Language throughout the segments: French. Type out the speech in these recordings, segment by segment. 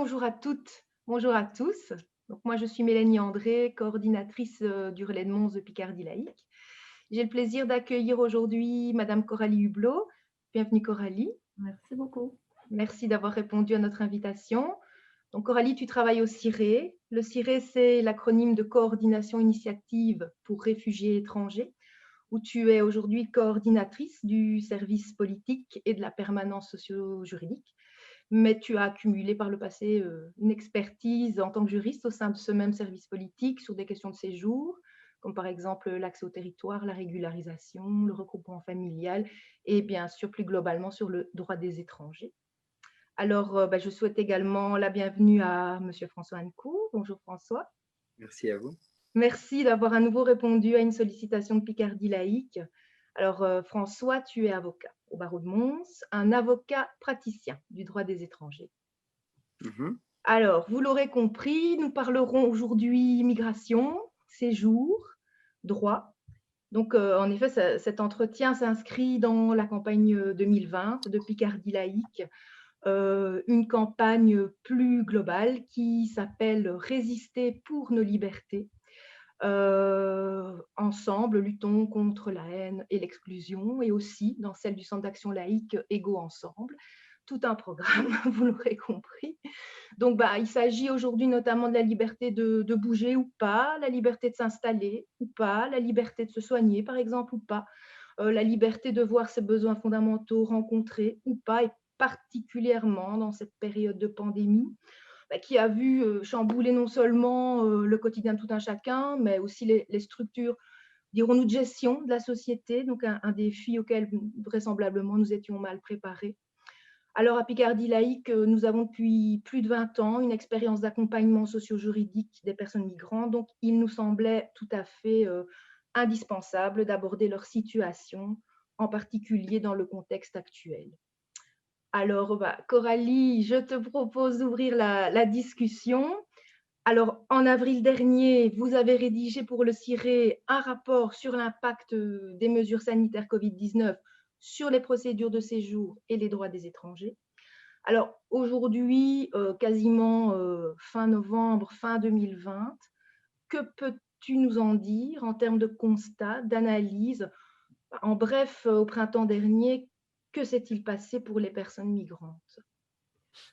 bonjour à toutes, bonjour à tous. Donc moi, je suis Mélanie André, coordinatrice du relais de Mons de Picardie laïque. J'ai le plaisir d'accueillir aujourd'hui Madame Coralie Hublot. Bienvenue Coralie. Merci beaucoup. Merci d'avoir répondu à notre invitation. Donc Coralie, tu travailles au CIRE. Le CIRE, c'est l'acronyme de Coordination Initiative pour Réfugiés Étrangers, où tu es aujourd'hui coordinatrice du service politique et de la permanence socio-juridique. Mais tu as accumulé par le passé une expertise en tant que juriste au sein de ce même service politique sur des questions de séjour, comme par exemple l'accès au territoire, la régularisation, le regroupement familial et bien sûr plus globalement sur le droit des étrangers. Alors, je souhaite également la bienvenue à Monsieur François Annecourt. Bonjour François. Merci à vous. Merci d'avoir à nouveau répondu à une sollicitation de Picardie laïque. Alors, François, tu es avocat au barreau de Mons, un avocat praticien du droit des étrangers. Alors, vous l'aurez compris, nous parlerons aujourd'hui migration, séjour, droit. Donc, en effet, cet entretien s'inscrit dans la campagne 2020 de Picardie laïque, une campagne plus globale qui s'appelle « Résister pour nos libertés ». Ensemble, luttons contre la haine et l'exclusion, et aussi dans celle du Centre d'action laïque Égaux Ensemble. Tout un programme, vous l'aurez compris. Donc, il s'agit aujourd'hui notamment de la liberté de bouger ou pas, la liberté de s'installer ou pas, la liberté de se soigner, par exemple, ou pas, la liberté de voir ses besoins fondamentaux rencontrés ou pas, et particulièrement dans cette période de pandémie, qui a vu chambouler non seulement le quotidien de tout un chacun, mais aussi les structures, dirons-nous, de gestion de la société, donc un défi auquel vraisemblablement nous étions mal préparés. Alors, à Picardie laïque, nous avons depuis plus de 20 ans une expérience d'accompagnement socio-juridique des personnes migrantes, donc il nous semblait tout à fait indispensable d'aborder leur situation, en particulier dans le contexte actuel. Alors, Coralie, je te propose d'ouvrir la discussion. Alors, en avril dernier, vous avez rédigé pour le CIRE un rapport sur l'impact des mesures sanitaires Covid-19 sur les procédures de séjour et les droits des étrangers. Alors, aujourd'hui, quasiment fin novembre, fin 2020, que peux-tu nous en dire en termes de constat, d'analyse? En bref, au printemps dernier, que s'est-il passé pour les personnes migrantes?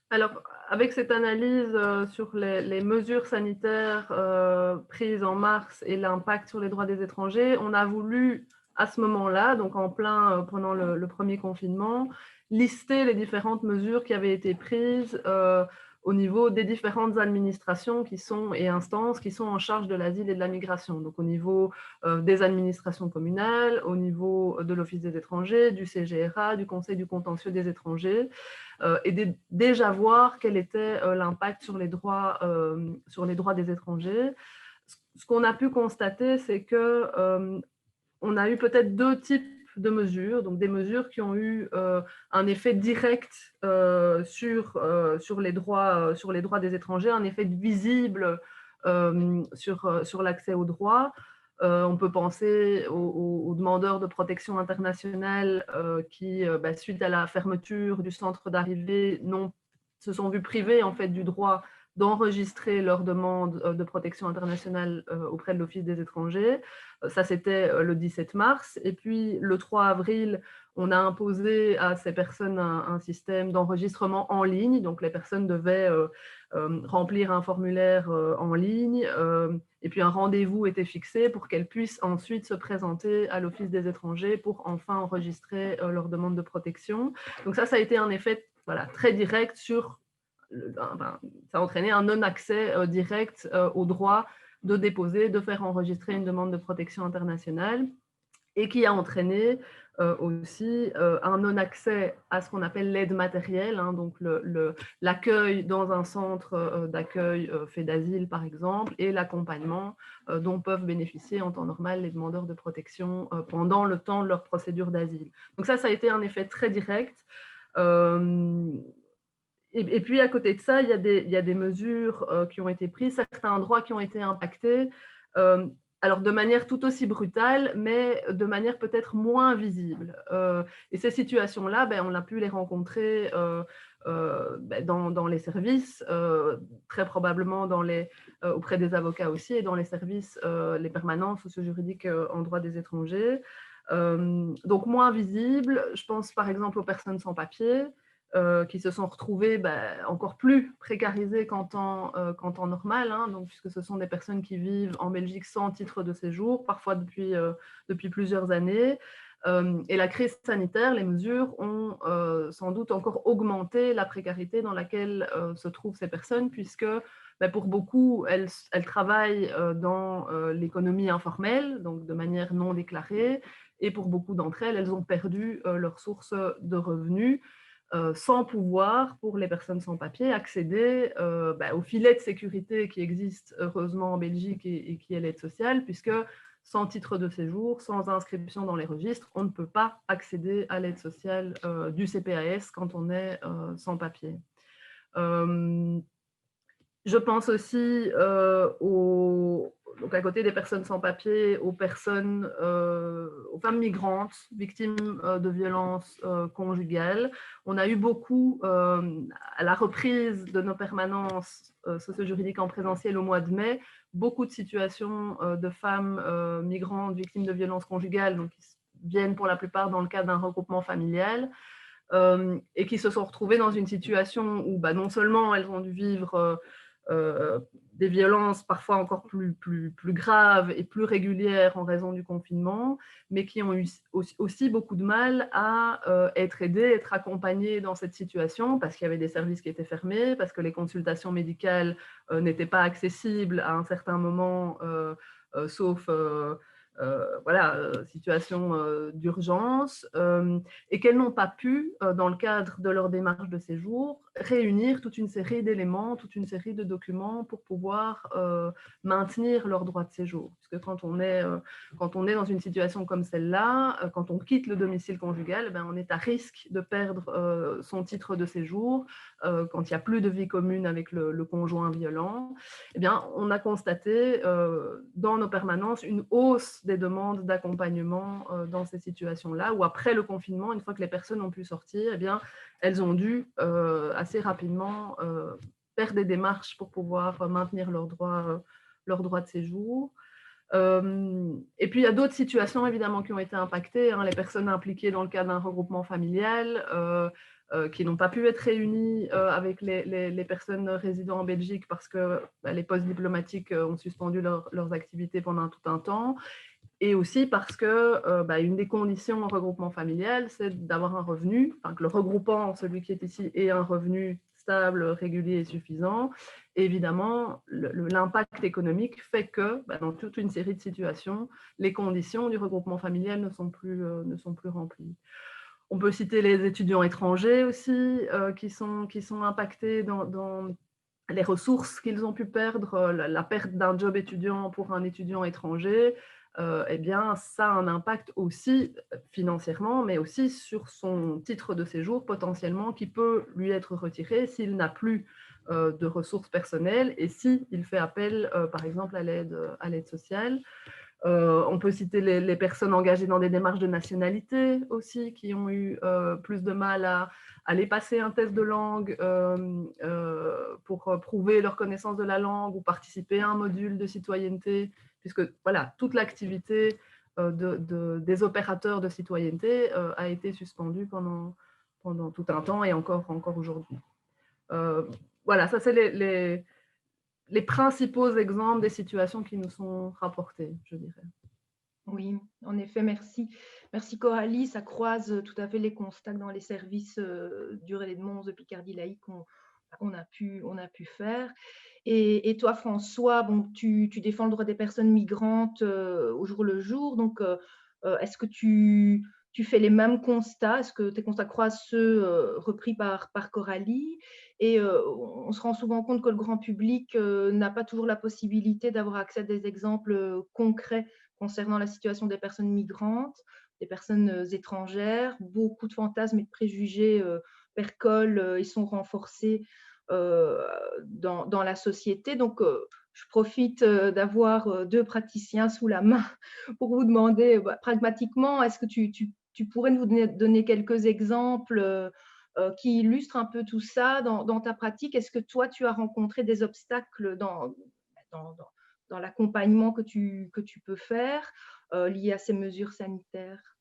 Alors, avec cette analyse sur les mesures sanitaires prises en mars et l'impact sur les droits des étrangers, on a voulu, à ce moment-là, donc en plein pendant le premier confinement, lister les différentes mesures qui avaient été prises au niveau des différentes administrations et instances qui sont en charge de l'asile et de la migration. Donc, au niveau des administrations communales, au niveau de l'Office des étrangers, du CGRA, du Conseil du contentieux des étrangers, et déjà voir quel était l'impact sur les droits des étrangers. Ce qu'on a pu constater, c'est que on a eu peut-être deux types de mesures, donc des mesures qui ont eu un effet direct sur les droits des étrangers, un effet visible sur l'accès aux droits. On peut penser aux demandeurs de protection internationale qui, suite à la fermeture du centre d'arrivée, se sont vus privés en fait, du droit d'enregistrer leur demande de protection internationale auprès de l'Office des étrangers. Ça, c'était le 17 mars. Et puis, le 3 avril, on a imposé à ces personnes un système d'enregistrement en ligne. Donc, les personnes devaient remplir un formulaire en ligne et puis un rendez-vous était fixé pour qu'elles puissent ensuite se présenter à l'Office des étrangers pour enfin enregistrer leur demande de protection. Donc ça a été un effet très direct sur... ça a entraîné un non-accès direct au droit de déposer, de faire enregistrer une demande de protection internationale et qui a entraîné aussi un non-accès à ce qu'on appelle l'aide matérielle, donc l'accueil dans un centre d'accueil fait d'asile, par exemple, et l'accompagnement dont peuvent bénéficier en temps normal les demandeurs de protection pendant le temps de leur procédure d'asile. Donc ça a été un effet très direct. Et puis, à côté de ça, il y a des mesures qui ont été prises, certains droits qui ont été impactés. alors de manière tout aussi brutale, mais de manière peut-être moins visible. Et ces situations-là, ben, on a pu les rencontrer ben, dans les services, très probablement auprès des avocats aussi, et dans les services, les permanences socio-juridiques en droit des étrangers. Donc moins visible, je pense par exemple aux personnes sans papier, qui se sont retrouvées encore plus précarisées qu'en temps normal, hein, donc, puisque ce sont des personnes qui vivent en Belgique sans titre de séjour, parfois depuis plusieurs années. Et la crise sanitaire, les mesures ont sans doute encore augmenté la précarité dans laquelle se trouvent ces personnes, puisque pour beaucoup, elles travaillent dans l'économie informelle, donc de manière non déclarée, et pour beaucoup d'entre elles, elles ont perdu leur source de revenus, sans pouvoir, pour les personnes sans papier, accéder au filet de sécurité qui existe heureusement en Belgique et qui est l'aide sociale, puisque sans titre de séjour, sans inscription dans les registres, on ne peut pas accéder à l'aide sociale du CPAS quand on est sans papier. Je pense aussi donc à côté des personnes sans papier, aux femmes migrantes, victimes de violences conjugales. On a eu beaucoup, à la reprise de nos permanences socio-juridiques en présentiel au mois de mai, beaucoup de situations de femmes migrantes, victimes de violences conjugales, donc qui viennent pour la plupart dans le cadre d'un regroupement familial. Et qui se sont retrouvées dans une situation où non seulement elles ont dû vivre des violences parfois encore plus graves et plus régulières en raison du confinement, mais qui ont eu aussi beaucoup de mal à être aidées, être accompagnées dans cette situation, parce qu'il y avait des services qui étaient fermés, parce que les consultations médicales n'étaient pas accessibles à un certain moment, sauf situation d'urgence, et qu'elles n'ont pas pu, dans le cadre de leur démarche de séjour, réunir toute une série d'éléments, toute une série de documents pour pouvoir maintenir leur droit de séjour. Parce que quand on est dans une situation comme celle-là, quand on quitte le domicile conjugal, on est à risque de perdre son titre de séjour quand il n'y a plus de vie commune avec le conjoint violent. Eh bien, on a constaté dans nos permanences une hausse des demandes d'accompagnement dans ces situations-là, où après le confinement, une fois que les personnes ont pu sortir, eh bien, elles ont dû assez rapidement faire des démarches pour pouvoir maintenir leur droit de séjour. Et puis, il y a d'autres situations, évidemment, qui ont été impactées, hein, les personnes impliquées dans le cadre d'un regroupement familial, qui n'ont pas pu être réunies avec les personnes résidant en Belgique parce que les postes diplomatiques ont suspendu leurs activités pendant tout un temps. Et aussi parce que une des conditions au regroupement familial, c'est d'avoir un revenu, enfin que le regroupant, celui qui est ici, ait un revenu stable, régulier et suffisant. Et évidemment, l'impact économique fait que, dans toute une série de situations, les conditions du regroupement familial ne sont plus remplies. On peut citer les étudiants étrangers aussi, qui sont impactés dans les ressources qu'ils ont pu perdre, la perte d'un job étudiant pour un étudiant étranger. Eh bien, ça a un impact aussi financièrement, mais aussi sur son titre de séjour potentiellement qui peut lui être retiré s'il n'a plus de ressources personnelles et s'il fait appel, par exemple, à l'aide sociale. On peut citer les personnes engagées dans des démarches de nationalité aussi, qui ont eu plus de mal à aller passer un test de langue pour prouver leur connaissance de la langue ou participer à un module de citoyenneté, puisque voilà, toute l'activité des opérateurs de citoyenneté a été suspendue pendant tout un temps et encore aujourd'hui. Voilà, ça c'est les principaux exemples des situations qui nous sont rapportées, je dirais. Oui, en effet, merci. Merci Coralie, ça croise tout à fait les constats que dans les services du Relais de Mons de Picardie laïque on a pu faire. Et toi, François, bon, tu défends le droit des personnes migrantes au jour le jour. Donc, est-ce que tu fais les mêmes constats? Est-ce que tes constats croisent ceux repris par Coralie? Et on se rend souvent compte que le grand public n'a pas toujours la possibilité d'avoir accès à des exemples concrets concernant la situation des personnes migrantes, des personnes étrangères. Beaucoup de fantasmes et de préjugés percolent et sont renforcés dans la société. Donc, je profite d'avoir deux praticiens sous la main pour vous demander pragmatiquement, est-ce que tu pourrais nous donner quelques exemples qui illustrent un peu tout ça dans ta pratique? Est-ce que toi, tu as rencontré des obstacles dans, dans- dans l'accompagnement que tu peux faire liés à ces mesures sanitaires?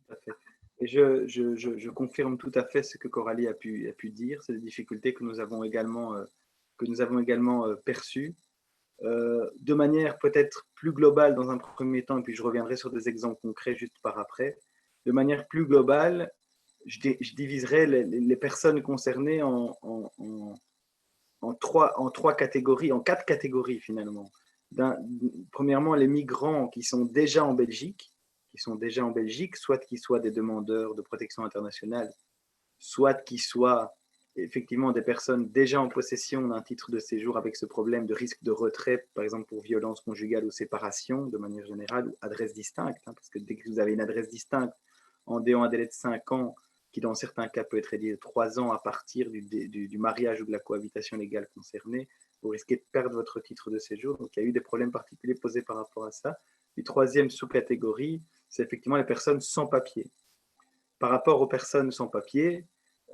Tout à fait. Et je confirme tout à fait ce que Coralie a pu dire. C'est des difficultés que nous avons également perçues. De manière peut-être plus globale dans un premier temps, et puis je reviendrai sur des exemples concrets juste par après. De manière plus globale, je diviserai les personnes concernées en trois catégories, en quatre catégories finalement. Premièrement, les migrants qui sont déjà en Belgique, soit qu'ils soient des demandeurs de protection internationale, soit qu'ils soient effectivement des personnes déjà en possession d'un titre de séjour avec ce problème de risque de retrait, par exemple pour violence conjugale ou séparation de manière générale, ou adresse distincte, parce que dès que vous avez une adresse distincte en déant un délai de 5 ans, qui dans certains cas peut être réduit de 3 ans à partir du mariage ou de la cohabitation légale concernée, vous risquez de perdre votre titre de séjour. Donc il y a eu des problèmes particuliers posés par rapport à ça. Et troisième sous-catégorie, c'est effectivement les personnes sans papier. Par rapport aux personnes sans papier,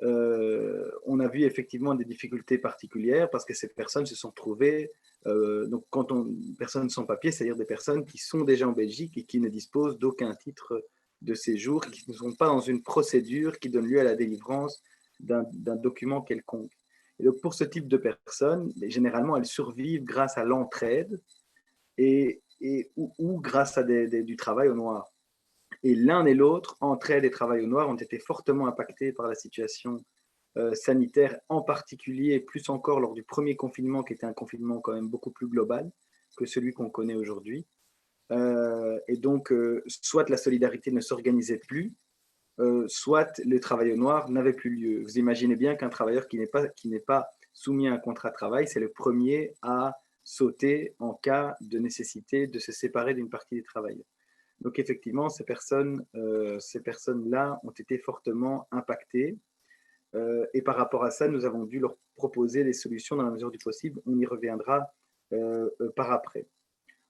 on a vu effectivement des difficultés particulières parce que ces personnes se sont trouvées, donc quand on personnes sans papier, c'est-à-dire des personnes qui sont déjà en Belgique et qui ne disposent d'aucun titre de séjour, qui ne sont pas dans une procédure qui donne lieu à la délivrance d'un document quelconque. Et donc pour ce type de personnes, généralement elles survivent grâce à l'entraide ou grâce à du travail au noir. Et l'un et l'autre, entraide et travail au noir, ont été fortement impactés par la situation sanitaire, en particulier, plus encore lors du premier confinement, qui était un confinement quand même beaucoup plus global que celui qu'on connaît aujourd'hui. Et donc, soit la solidarité ne s'organisait plus, soit le travail au noir n'avait plus lieu. Vous imaginez bien qu'un travailleur qui n'est pas soumis à un contrat de travail, c'est le premier à sauter en cas de nécessité de se séparer d'une partie des travailleurs. Donc effectivement, ces personnes-là ont été fortement impactées. Et par rapport à ça, nous avons dû leur proposer des solutions dans la mesure du possible. On y reviendra par après.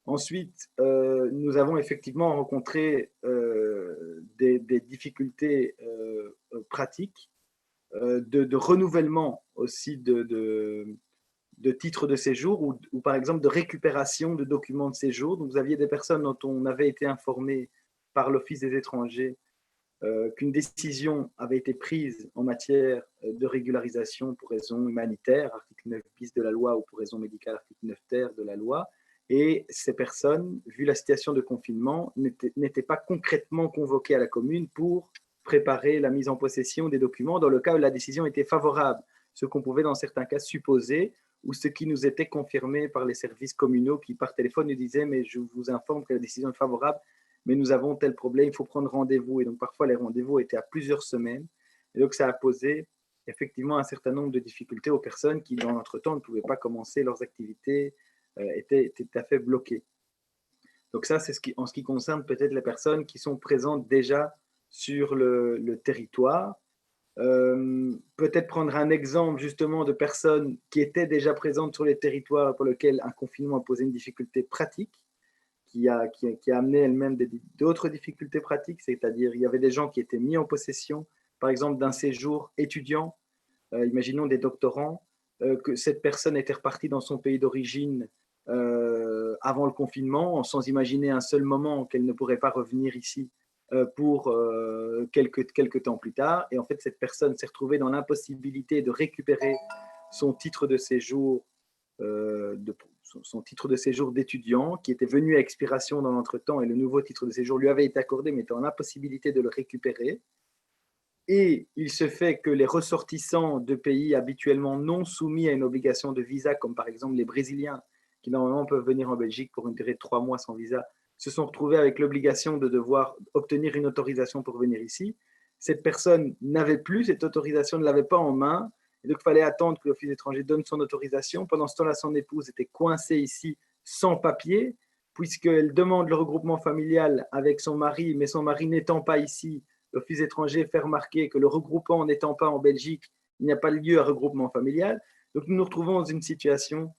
Ensuite, nous avons effectivement rencontré des difficultés pratiques, de renouvellement aussi de titres de séjour ou par exemple de récupération de documents de séjour. Donc vous aviez des personnes dont on avait été informé par l'Office des étrangers qu'une décision avait été prise en matière de régularisation pour raison humanitaire, article 9 bis de la loi, ou pour raison médicale, article 9 ter de la loi. Et ces personnes, vu la situation de confinement, n'étaient pas concrètement convoquées à la commune pour préparer la mise en possession des documents dans le cas où la décision était favorable, ce qu'on pouvait dans certains cas supposer, ou ce qui nous était confirmé par les services communaux qui par téléphone nous disaient « mais je vous informe que la décision est favorable, mais nous avons tel problème, il faut prendre rendez-vous ». Et donc parfois les rendez-vous étaient à plusieurs semaines, et donc ça a posé effectivement un certain nombre de difficultés aux personnes qui dans l'entretemps ne pouvaient pas commencer leurs activités, étaient tout à fait bloquées. Donc ça, c'est en ce qui concerne peut-être les personnes qui sont présentes déjà sur le territoire. Peut-être prendre un exemple justement de personnes qui étaient déjà présentes sur les territoires pour lesquels un confinement a posé une difficulté pratique, qui a amené elle-même d'autres difficultés pratiques, c'est-à-dire il y avait des gens qui étaient mis en possession, par exemple, d'un séjour étudiant, imaginons des doctorants, que cette personne était repartie dans son pays d'origine avant le confinement, sans imaginer un seul moment qu'elle ne pourrait pas revenir ici pour quelques temps plus tard. Et en fait, cette personne s'est retrouvée dans l'impossibilité de récupérer son titre de séjour son titre de séjour d'étudiant qui était venu à expiration dans l'entretemps, et le nouveau titre de séjour lui avait été accordé, mais était en impossibilité de le récupérer. Et il se fait que les ressortissants de pays habituellement non soumis à une obligation de visa, comme par exemple les Brésiliens, qui normalement peuvent venir en Belgique pour une durée de 3 mois sans visa, se sont retrouvés avec l'obligation de devoir obtenir une autorisation pour venir ici. Cette personne n'avait plus cette autorisation, ne l'avait pas en main, et donc il fallait attendre que l'Office étranger donne son autorisation. Pendant ce temps-là, son épouse était coincée ici sans papier, puisqu'elle demande le regroupement familial avec son mari, mais son mari n'étant pas ici, l'Office étranger fait remarquer que le regroupant n'étant pas en Belgique, il n'y a pas lieu à regroupement familial. Donc nous nous retrouvons dans une situation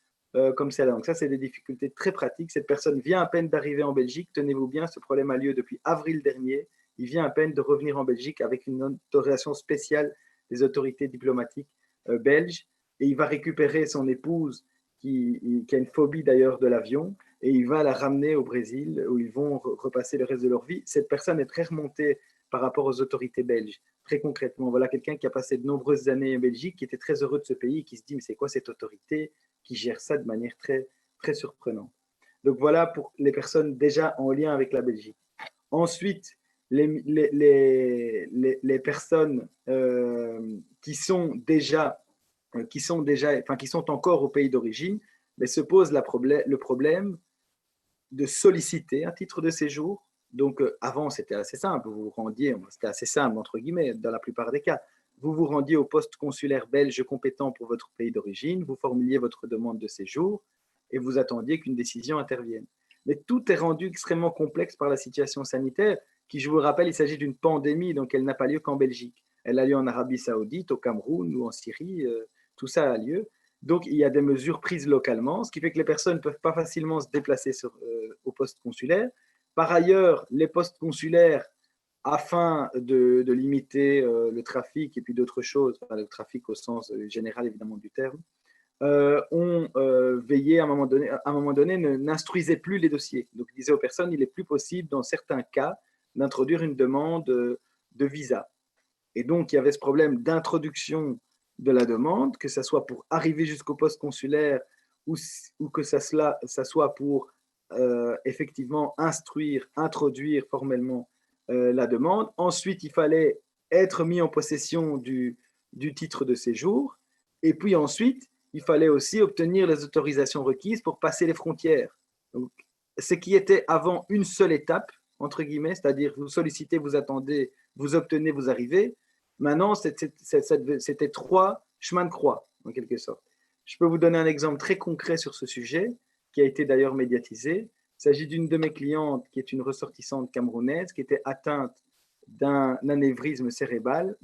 comme celle-là. Donc ça, c'est des difficultés très pratiques. Cette personne vient à peine d'arriver en Belgique. Tenez-vous bien, ce problème a lieu depuis avril dernier. Il vient à peine de revenir en Belgique avec une autorisation spéciale des autorités diplomatiques belges. Et il va récupérer son épouse, qui a une phobie d'ailleurs de l'avion, et il va la ramener au Brésil, où ils vont repasser le reste de leur vie. Cette personne est très remontée par rapport aux autorités belges. Très concrètement, voilà quelqu'un qui a passé de nombreuses années en Belgique, qui était très heureux de ce pays, qui se dit, mais c'est quoi cette autorité qui gère ça de manière très, très surprenante. Donc voilà pour les personnes déjà en lien avec la Belgique. Ensuite, les personnes qui sont encore au pays d'origine, mais se pose le problème de solliciter un titre de séjour. Donc avant, c'était assez simple, vous vous rendiez, c'était assez simple entre guillemets dans la plupart des cas. Vous vous rendiez au poste consulaire belge compétent pour votre pays d'origine, vous formuliez votre demande de séjour et vous attendiez qu'une décision intervienne. Mais tout est rendu extrêmement complexe par la situation sanitaire, qui, je vous rappelle, il s'agit d'une pandémie, donc elle n'a pas lieu qu'en Belgique. Elle a lieu en Arabie Saoudite, au Cameroun ou en Syrie, tout ça a lieu. Donc, il y a des mesures prises localement, ce qui fait que les personnes ne peuvent pas facilement se déplacer au poste consulaire. Par ailleurs, les postes consulaires, afin de limiter le trafic et puis d'autres choses, enfin, le trafic au sens général évidemment du terme, ont veillé à un moment donné, n'instruisaient plus les dossiers. Donc, ils disaient aux personnes, il est plus possible, dans certains cas, d'introduire une demande de visa. Et donc, il y avait ce problème d'introduction de la demande, que ce soit pour arriver jusqu'au poste consulaire ou que ça soit pour effectivement introduire formellement la demande. Ensuite, il fallait être mis en possession du titre de séjour. Et puis ensuite, il fallait aussi obtenir les autorisations requises pour passer les frontières. Donc, ce qui était avant une seule étape, entre guillemets, c'est-à-dire vous sollicitez, vous attendez, vous obtenez, vous arrivez. Maintenant, c'était 3 chemins de croix, en quelque sorte. Je peux vous donner un exemple très concret sur ce sujet, qui a été d'ailleurs médiatisé. Il s'agit d'une de mes clientes, qui est une ressortissante camerounaise, qui était atteinte d'un anévrisme cérébral,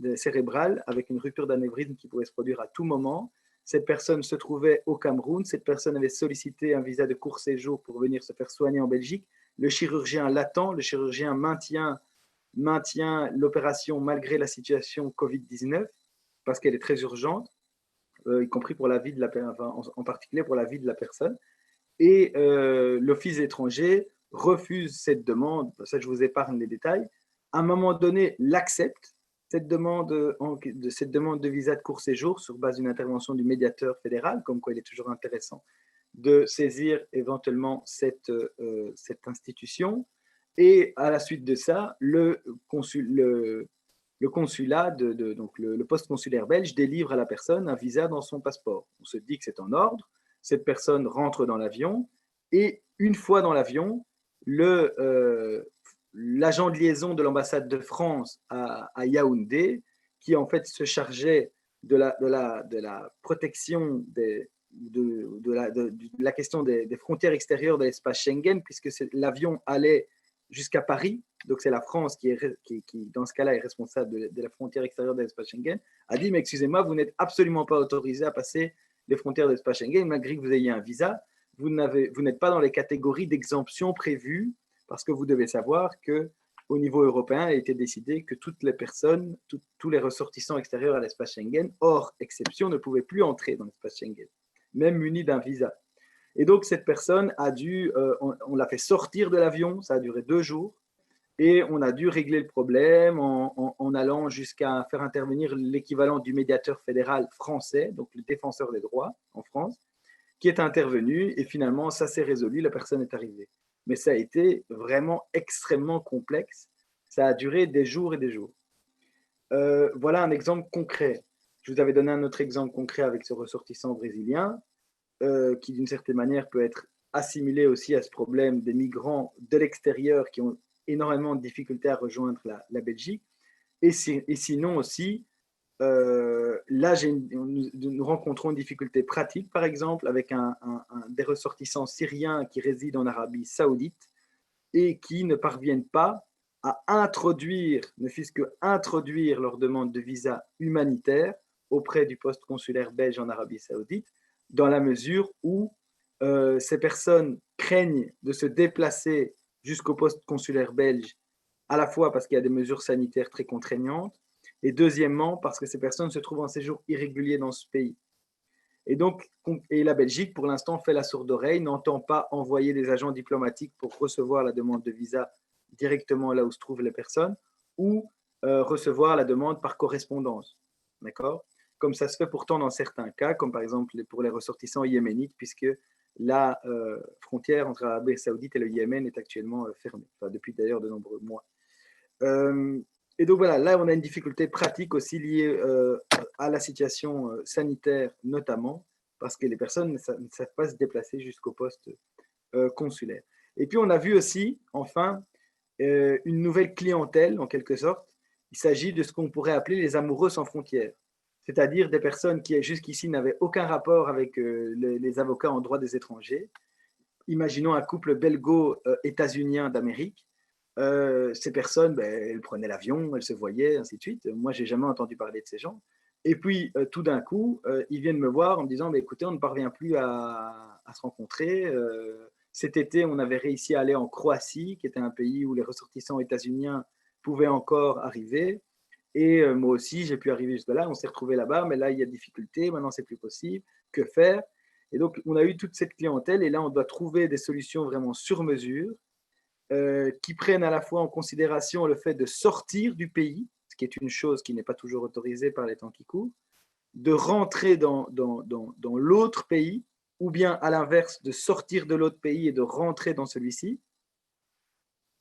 avec une rupture d'anévrisme qui pouvait se produire à tout moment. Cette personne se trouvait au Cameroun. Cette personne avait sollicité un visa de court séjour pour venir se faire soigner en Belgique. Le chirurgien l'attend. Le chirurgien maintient l'opération malgré la situation Covid-19 parce qu'elle est très urgente, y compris pour la vie de la personne, en particulier pour la vie de la personne. Et l'Office étranger refuse cette demande. Ça, je vous épargne les détails. À un moment donné, l'accepte, cette demande de visa de court séjour sur base d'une intervention du médiateur fédéral, comme quoi il est toujours intéressant de saisir éventuellement cette institution. Et à la suite de ça, le consulat, donc le poste consulaire belge délivre à la personne un visa dans son passeport. On se dit que c'est en ordre. Cette personne rentre dans l'avion et une fois dans l'avion, l'agent de liaison de l'ambassade de France à Yaoundé, qui en fait se chargeait de la protection de la question des frontières extérieures de l'espace Schengen, puisque l'avion allait jusqu'à Paris, donc c'est la France qui, dans ce cas-là, est responsable de la frontière extérieure de l'espace Schengen, a dit, mais excusez-moi, vous n'êtes absolument pas autorisé à passer les frontières de l'espace Schengen, malgré que vous ayez un visa, vous n'êtes pas dans les catégories d'exemption prévues, parce que vous devez savoir qu'au niveau européen, il a été décidé que toutes les personnes, tous les ressortissants extérieurs à l'espace Schengen, hors exception, ne pouvaient plus entrer dans l'espace Schengen, même munis d'un visa. Et donc, cette personne a dû, on l'a fait sortir de l'avion, ça a duré 2 jours, et on a dû régler le problème en allant jusqu'à faire intervenir l'équivalent du médiateur fédéral français, donc le défenseur des droits en France, qui est intervenu, et finalement, ça s'est résolu, la personne est arrivée. Mais ça a été vraiment extrêmement complexe, ça a duré des jours et des jours. Voilà un exemple concret. Je vous avais donné un autre exemple concret avec ce ressortissant brésilien, qui d'une certaine manière peut être assimilé aussi à ce problème des migrants de l'extérieur qui ont énormément de difficultés à rejoindre la Belgique. Et sinon aussi, là, nous rencontrons une difficulté pratique, par exemple, avec des ressortissants syriens qui résident en Arabie Saoudite et qui ne parviennent pas à introduire, ne fût-ce qu'introduire leur demande de visa humanitaire auprès du poste consulaire belge en Arabie Saoudite, dans la mesure où ces personnes craignent de se déplacer jusqu'au poste consulaire belge, à la fois parce qu'il y a des mesures sanitaires très contraignantes, et deuxièmement parce que ces personnes se trouvent en séjour irrégulier dans ce pays. Et donc, la Belgique, pour l'instant, fait la sourde oreille, n'entend pas envoyer des agents diplomatiques pour recevoir la demande de visa directement là où se trouvent les personnes, ou recevoir la demande par correspondance. D'accord? Comme ça se fait pourtant dans certains cas, comme par exemple pour les ressortissants yéménites, puisque la frontière entre l'Arabie Saoudite et le Yémen est actuellement fermée, enfin, depuis d'ailleurs de nombreux mois. Et donc voilà, là on a une difficulté pratique aussi liée à la situation sanitaire notamment, parce que les personnes ne savent pas se déplacer jusqu'au poste consulaire. Et puis on a vu aussi, enfin, une nouvelle clientèle en quelque sorte. Il s'agit de ce qu'on pourrait appeler les amoureux sans frontières, c'est-à-dire des personnes qui jusqu'ici n'avaient aucun rapport avec les avocats en droit des étrangers. Imaginons un couple belgo-états-unien d'Amérique. Ces personnes, elles prenaient l'avion, elles se voyaient, ainsi de suite. Moi, j'ai jamais entendu parler de ces gens. Et puis, tout d'un coup, ils viennent me voir en me disant, écoutez, on ne parvient plus à se rencontrer. Cet été, on avait réussi à aller en Croatie, qui était un pays où les ressortissants états-uniens pouvaient encore arriver. Et moi aussi, j'ai pu arriver jusque-là. On s'est retrouvés là-bas, mais là, il y a des difficultés. Maintenant, c'est plus possible. Que faire? Et donc, on a eu toute cette clientèle. Et là, on doit trouver des solutions vraiment sur mesure qui prennent à la fois en considération le fait de sortir du pays, ce qui est une chose qui n'est pas toujours autorisée par les temps qui courent, de rentrer dans l'autre pays, ou bien à l'inverse, de sortir de l'autre pays et de rentrer dans celui-ci,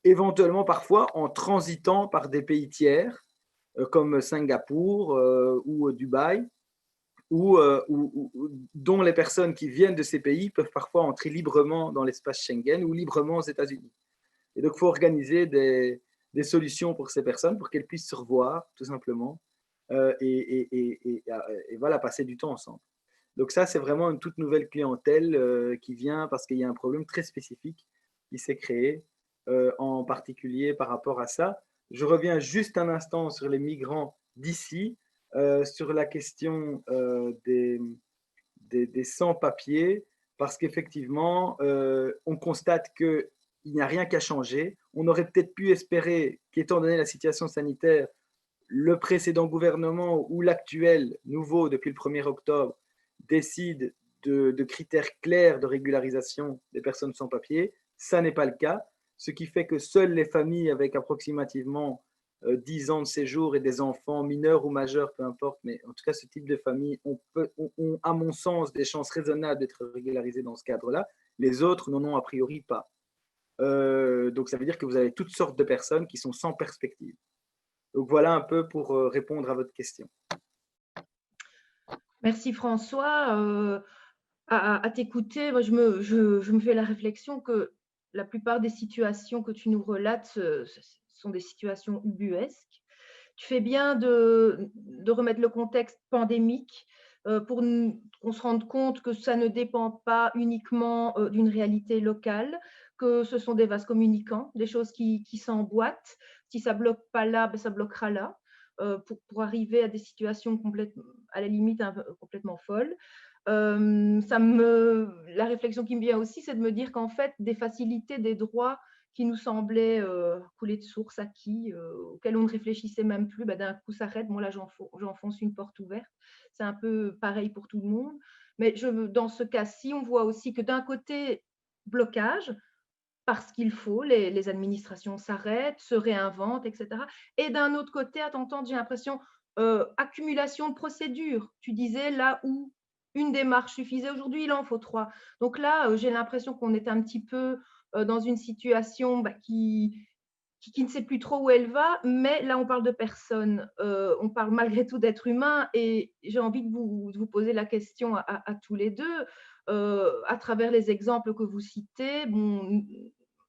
éventuellement parfois en transitant par des pays tiers, comme Singapour ou Dubaï, dont les personnes qui viennent de ces pays peuvent parfois entrer librement dans l'espace Schengen ou librement aux États-Unis. Et donc, il faut organiser des solutions pour ces personnes pour qu'elles puissent se revoir, tout simplement, et voilà, passer du temps ensemble. Donc ça, c'est vraiment une toute nouvelle clientèle qui vient parce qu'il y a un problème très spécifique qui s'est créé, en particulier par rapport à ça. Je reviens juste un instant sur les migrants d'ici, sur la question des sans-papiers, parce qu'effectivement, on constate qu'il n'y a rien qu'à changer. On aurait peut-être pu espérer qu'étant donné la situation sanitaire, le précédent gouvernement ou l'actuel, nouveau depuis le 1er octobre, décide de critères clairs de régularisation des personnes sans papier. Ça n'est pas le cas, ce qui fait que seules les familles avec approximativement 10 ans de séjour et des enfants mineurs ou majeurs, peu importe, mais en tout cas ce type de famille ont, à mon sens, des chances raisonnables d'être régularisés dans ce cadre-là. Les autres n'en ont a priori pas. Donc ça veut dire que vous avez toutes sortes de personnes qui sont sans perspective. Donc voilà un peu pour répondre à votre question. Merci François. À t'écouter, moi, je me fais la réflexion que la plupart des situations que tu nous relates ce sont des situations ubuesques. Tu fais bien de remettre le contexte pandémique pour qu'on se rende compte que ça ne dépend pas uniquement d'une réalité locale, que ce sont des vases communicants, des choses qui s'emboîtent. Si ça ne bloque pas là, ben ça bloquera là, pour arriver à des situations à la limite complètement folles. La réflexion qui me vient aussi, c'est de me dire qu'en fait, des facilités, des droits qui nous semblaient couler de source, acquis, auxquels on ne réfléchissait même plus, bah, d'un coup s'arrête. Moi, là, j'enfonce une porte ouverte. C'est un peu pareil pour tout le monde. Mais dans ce cas-ci, on voit aussi que d'un côté, blocage, parce qu'il faut, les administrations s'arrêtent, se réinventent, etc. Et d'un autre côté, à t'entendre, j'ai l'impression, accumulation de procédures. Tu disais là où une démarche suffisait, aujourd'hui, il en faut 3. Donc là, j'ai l'impression qu'on est un petit peu dans une situation qui ne sait plus trop où elle va, mais là, on parle de personnes, on parle malgré tout d'êtres humains, et j'ai envie de vous poser la question à tous les deux, à travers les exemples que vous citez. Bon,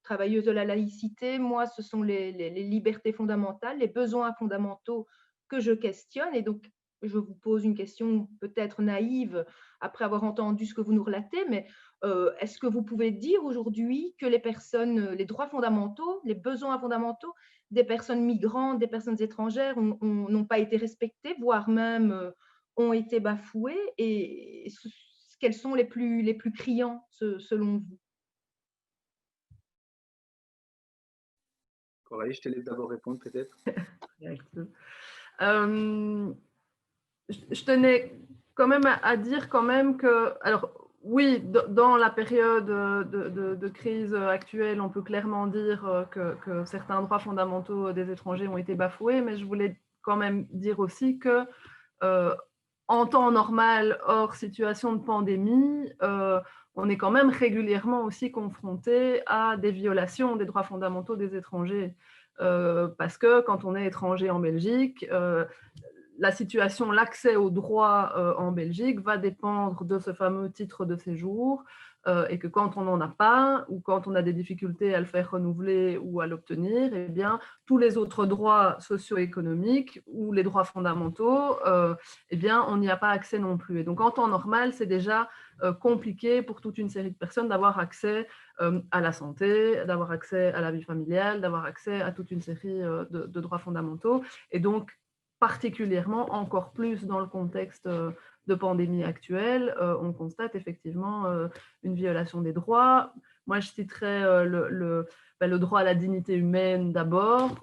travailleuse de la laïcité, moi, ce sont les libertés fondamentales, les besoins fondamentaux que je questionne, et donc je vous pose une question peut-être naïve après avoir entendu ce que vous nous relatez, mais est-ce que vous pouvez dire aujourd'hui que les droits fondamentaux, les besoins fondamentaux des personnes migrantes, des personnes étrangères n'ont pas été respectés, voire même ont été bafoués? Et quels sont les plus criants selon vous? Coralie, je te laisse d'abord répondre peut-être. Je tenais quand même à dire quand même que, alors oui, dans la période de crise actuelle, on peut clairement dire que certains droits fondamentaux des étrangers ont été bafoués, mais je voulais quand même dire aussi que en temps normal, hors situation de pandémie, on est quand même régulièrement aussi confronté à des violations des droits fondamentaux des étrangers. Parce que quand on est étranger en Belgique, la situation, l'accès aux droits en Belgique va dépendre de ce fameux titre de séjour et que quand on n'en a pas ou quand on a des difficultés à le faire renouveler ou à l'obtenir, eh bien, tous les autres droits socio-économiques ou les droits fondamentaux, eh bien, on n'y a pas accès non plus. Et donc, en temps normal, c'est déjà compliqué pour toute une série de personnes d'avoir accès à la santé, d'avoir accès à la vie familiale, d'avoir accès à toute une série de droits fondamentaux. Et donc, particulièrement, encore plus dans le contexte de pandémie actuelle, on constate effectivement une violation des droits. Moi, je citerai le droit à la dignité humaine d'abord.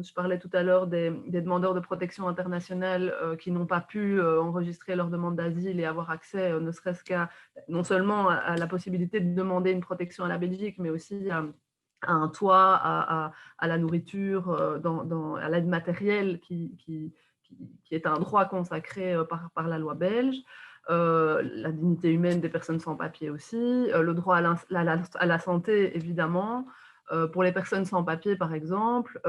Je parlais tout à l'heure des demandeurs de protection internationale qui n'ont pas pu enregistrer leur demande d'asile et avoir accès, ne serait-ce qu'à, non seulement à la possibilité de demander une protection à la Belgique, mais aussi à un toit, à la nourriture, à l'aide matérielle qui est un droit consacré par la loi belge. La dignité humaine des personnes sans papier aussi, le droit à la santé, évidemment. Pour les personnes sans papier, par exemple,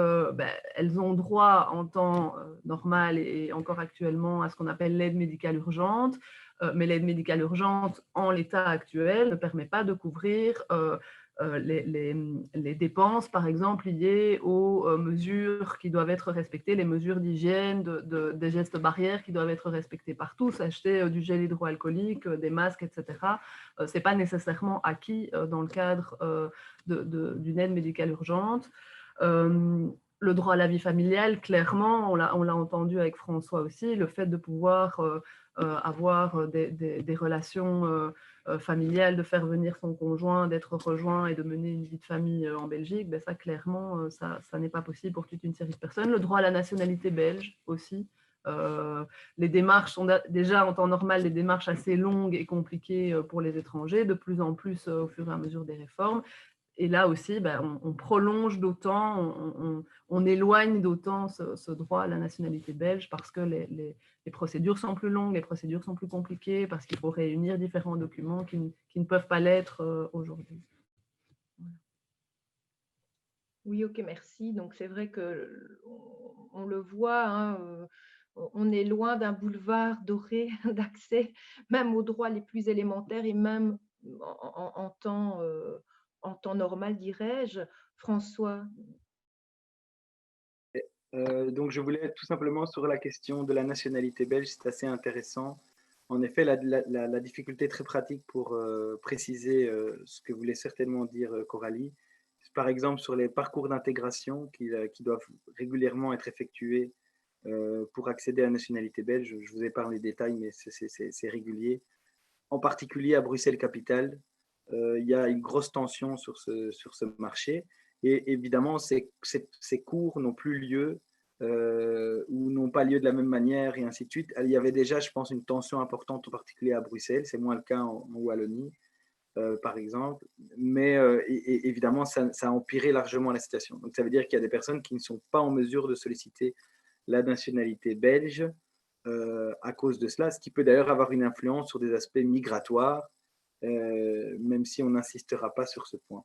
elles ont droit en temps normal et encore actuellement à ce qu'on appelle l'aide médicale urgente, mais l'aide médicale urgente, en l'état actuel, ne permet pas de couvrir les dépenses, par exemple, liées aux mesures qui doivent être respectées, les mesures d'hygiène, des gestes barrières qui doivent être respectés par tous, acheter du gel hydroalcoolique, des masques, etc. Ce n'est pas nécessairement acquis dans le cadre d'une aide médicale urgente. Le droit à la vie familiale, clairement, on l'a entendu avec François aussi, le fait de pouvoir avoir des relations familiale, de faire venir son conjoint, d'être rejoint et de mener une vie de famille en Belgique, ben ça clairement, ça n'est pas possible pour toute une série de personnes. Le droit à la nationalité belge aussi. Les démarches sont déjà en temps normal des démarches assez longues et compliquées pour les étrangers, de plus en plus au fur et à mesure des réformes. Et là aussi, on prolonge d'autant, on éloigne d'autant ce droit à la nationalité belge parce que les procédures sont plus longues, les procédures sont plus compliquées, parce qu'il faut réunir différents documents qui ne peuvent pas l'être aujourd'hui. Oui, ok, merci. Donc, c'est vrai qu'on le voit, hein, on est loin d'un boulevard doré d'accès, même aux droits les plus élémentaires et même en temps normal, dirais-je. François? Donc, je voulais tout simplement sur la question de la nationalité belge, c'est assez intéressant. En effet, la difficulté très pratique pour préciser ce que voulait certainement dire Coralie, par exemple sur les parcours d'intégration qui doivent régulièrement être effectués pour accéder à la nationalité belge. Je vous ai parlé des détails, mais c'est régulier. En particulier à Bruxelles-Capitale, il y a une grosse tension sur ce marché. Et évidemment, ces cours n'ont plus lieu ou n'ont pas lieu de la même manière et ainsi de suite. Il y avait déjà, je pense, une tension importante, en particulier à Bruxelles. C'est moins le cas en Wallonie, par exemple. Mais évidemment, ça a empiré largement la situation. Donc, ça veut dire qu'il y a des personnes qui ne sont pas en mesure de solliciter la nationalité belge à cause de cela, ce qui peut d'ailleurs avoir une influence sur des aspects migratoires, même si on n'insistera pas sur ce point.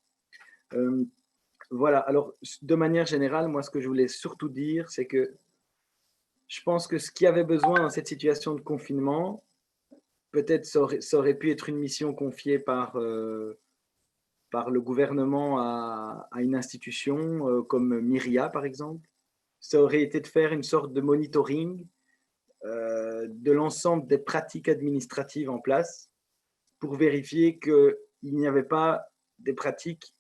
Voilà, alors de manière générale, moi ce que je voulais surtout dire, c'est que je pense que ce qu'il y avait besoin dans cette situation de confinement, peut-être ça aurait pu être une mission confiée par le gouvernement à une institution comme Myria par exemple. Ça aurait été de faire une sorte de monitoring de l'ensemble des pratiques administratives en place pour vérifier qu'il n'y avait pas des pratiques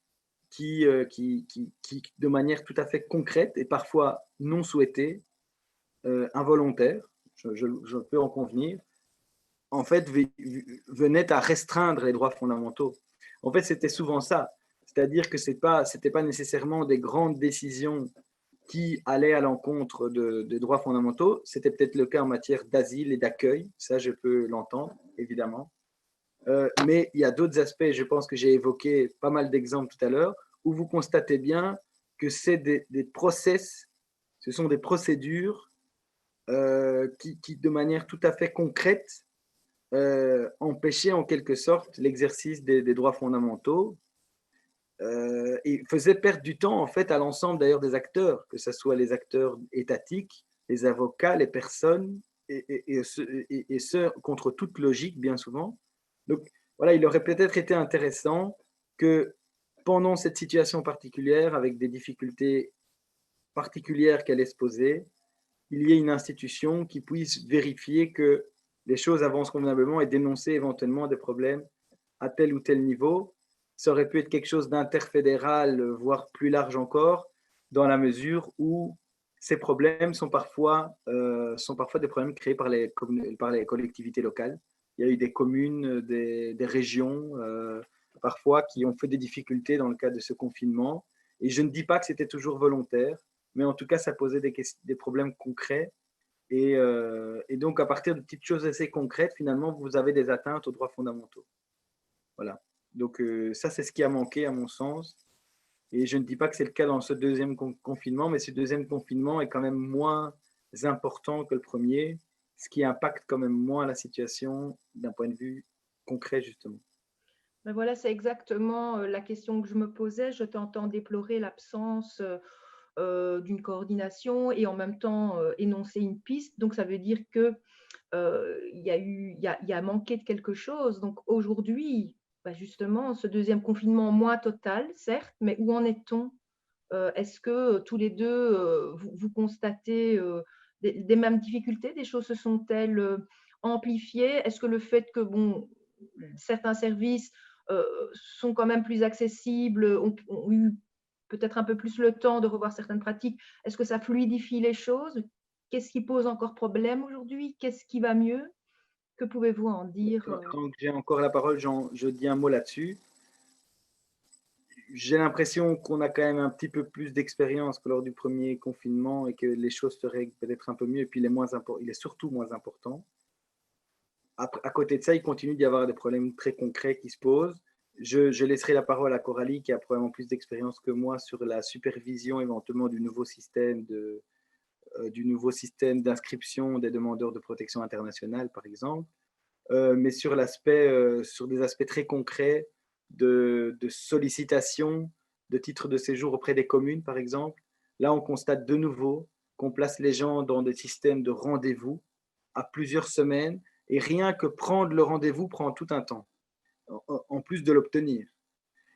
qui, de manière tout à fait concrète et parfois non souhaitée, involontaire, je peux en convenir, en fait, venait à restreindre les droits fondamentaux. En fait, c'était souvent ça. C'est-à-dire que c'était pas nécessairement des grandes décisions qui allaient à l'encontre des droits fondamentaux. C'était peut-être le cas en matière d'asile et d'accueil. Ça, je peux l'entendre, évidemment. Mais il y a d'autres aspects, je pense que j'ai évoqué pas mal d'exemples tout à l'heure, où vous constatez bien que c'est des process, ce sont des procédures qui, de manière tout à fait concrète, empêchaient en quelque sorte l'exercice des droits fondamentaux et faisaient perdre du temps en fait à l'ensemble d'ailleurs des acteurs, que ce soit les acteurs étatiques, les avocats, les personnes, et ce, contre toute logique bien souvent. Donc voilà, il aurait peut-être été intéressant que pendant cette situation particulière, avec des difficultés particulières qu'elle est se poser, il y ait une institution qui puisse vérifier que les choses avancent convenablement et dénoncer éventuellement des problèmes à tel ou tel niveau. Ça aurait pu être quelque chose d'interfédéral, voire plus large encore, dans la mesure où ces problèmes sont parfois des problèmes créés par les collectivités locales. Il y a eu des communes, des régions, parfois, qui ont fait des difficultés dans le cadre de ce confinement. Et je ne dis pas que c'était toujours volontaire, mais en tout cas, ça posait des problèmes concrets. Et donc, à partir de petites choses assez concrètes, finalement, vous avez des atteintes aux droits fondamentaux. Voilà. Donc, ça, c'est ce qui a manqué, à mon sens. Et je ne dis pas que c'est le cas dans ce deuxième confinement, mais ce deuxième confinement est quand même moins important que le premier, ce qui impacte quand même moins la situation d'un point de vue concret, justement. Ben voilà, c'est exactement la question que je me posais. Je t'entends déplorer l'absence d'une coordination et en même temps énoncer une piste. Donc, ça veut dire que il y a manqué de quelque chose. Donc, aujourd'hui, ben justement, ce deuxième confinement moins total, certes, mais où en est-on? Est-ce que tous les deux, vous constatez des mêmes difficultés? Des choses se sont-elles amplifiées? Est-ce que le fait que, bon, certains services sont quand même plus accessibles, ont eu peut-être un peu plus le temps de revoir certaines pratiques, est-ce que ça fluidifie les choses? Qu'est-ce qui pose encore problème aujourd'hui? Qu'est-ce qui va mieux? Que pouvez-vous en dire? Quand j'ai encore la parole, je dis un mot là-dessus. J'ai l'impression qu'on a quand même un petit peu plus d'expérience que lors du premier confinement et que les choses se règlent peut-être un peu mieux. Et puis, il est surtout moins important. À côté de ça, il continue d'y avoir des problèmes très concrets qui se posent. Je laisserai la parole à Coralie, qui a probablement plus d'expérience que moi sur la supervision éventuellement du nouveau système d'inscription des demandeurs de protection internationale, par exemple. Mais sur des aspects très concrets de sollicitation de titres de séjour auprès des communes, par exemple. Là, on constate de nouveau qu'on place les gens dans des systèmes de rendez-vous à plusieurs semaines, et rien que prendre le rendez-vous prend tout un temps, en plus de l'obtenir.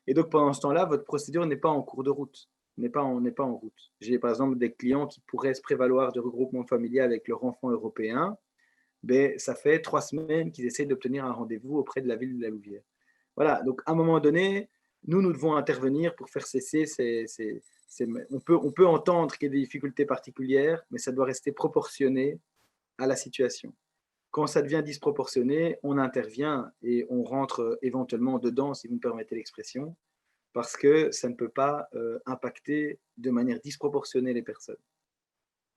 Et donc, pendant ce temps-là, votre procédure n'est pas en cours de route, n'est pas en route. J'ai par exemple des clients qui pourraient se prévaloir de regroupement familial avec leur enfant européen. Ben, ça fait 3 semaines qu'ils essaient d'obtenir un rendez-vous auprès de la ville de la Louvière. Voilà, donc à un moment donné, nous devons intervenir pour faire cesser on peut entendre qu'il y a des difficultés particulières, mais ça doit rester proportionné à la situation. Quand ça devient disproportionné, on intervient et on rentre éventuellement dedans, si vous me permettez l'expression, parce que ça ne peut pas impacter de manière disproportionnée les personnes.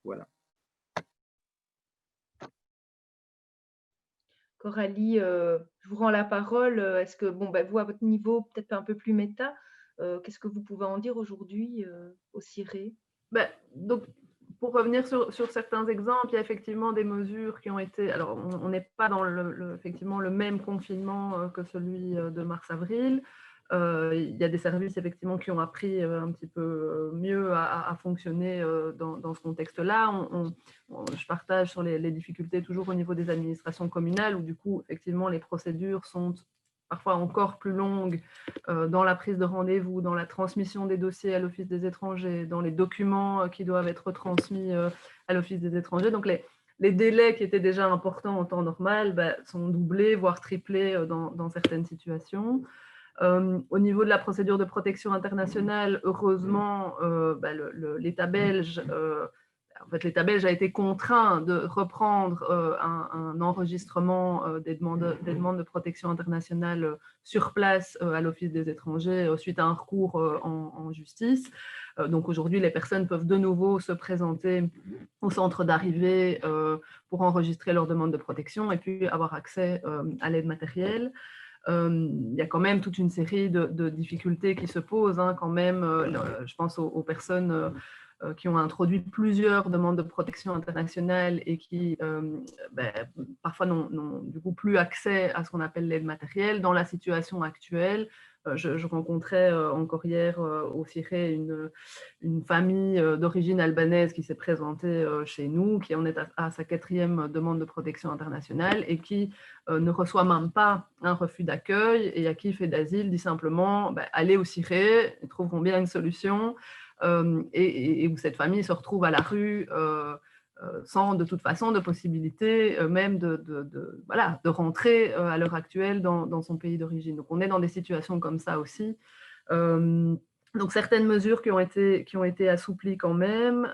Voilà. Coralie, je vous rends la parole. Est-ce que, bon, ben, vous, à votre niveau, peut-être un peu plus méta, qu'est-ce que vous pouvez en dire aujourd'hui au CIRE? Ben, donc, pour revenir sur certains exemples, il y a effectivement des mesures qui ont été… Alors, on n'est pas dans effectivement le même confinement que celui de mars-avril. Il y a des services effectivement qui ont appris un petit peu mieux à fonctionner dans ce contexte-là. Je partage sur les difficultés toujours au niveau des administrations communales où du coup, effectivement, les procédures sont parfois encore plus longues dans la prise de rendez-vous, dans la transmission des dossiers à l'Office des étrangers, dans les documents qui doivent être transmis à l'Office des étrangers. Donc, les délais qui étaient déjà importants en temps normal sont doublés, voire triplés dans certaines situations. Au niveau de la procédure de protection internationale, heureusement, l'État belge en fait, l'État belge a été contraint de reprendre un enregistrement des demandes de protection internationale sur place à l'Office des étrangers suite à un recours en justice. Donc aujourd'hui, les personnes peuvent de nouveau se présenter au centre d'arrivée pour enregistrer leur demande de protection et puis avoir accès à l'aide matérielle. Il y a quand même toute une série de difficultés qui se posent, hein, quand même. Je pense aux personnes qui ont introduit plusieurs demandes de protection internationale et qui parfois n'ont du coup plus accès à ce qu'on appelle l'aide matérielle. Dans la situation actuelle, je rencontrais encore hier au Ciré une famille d'origine albanaise qui s'est présentée chez nous, qui en est à sa 4e demande de protection internationale et qui ne reçoit même pas un refus d'accueil et à qui fait d'asile dit simplement allez au Ciré, ils trouveront bien une solution. Et où cette famille se retrouve à la rue sans de toute façon de possibilité même de rentrer à l'heure actuelle dans son pays d'origine. Donc on est dans des situations comme ça aussi. Donc certaines mesures qui ont été assouplies quand même,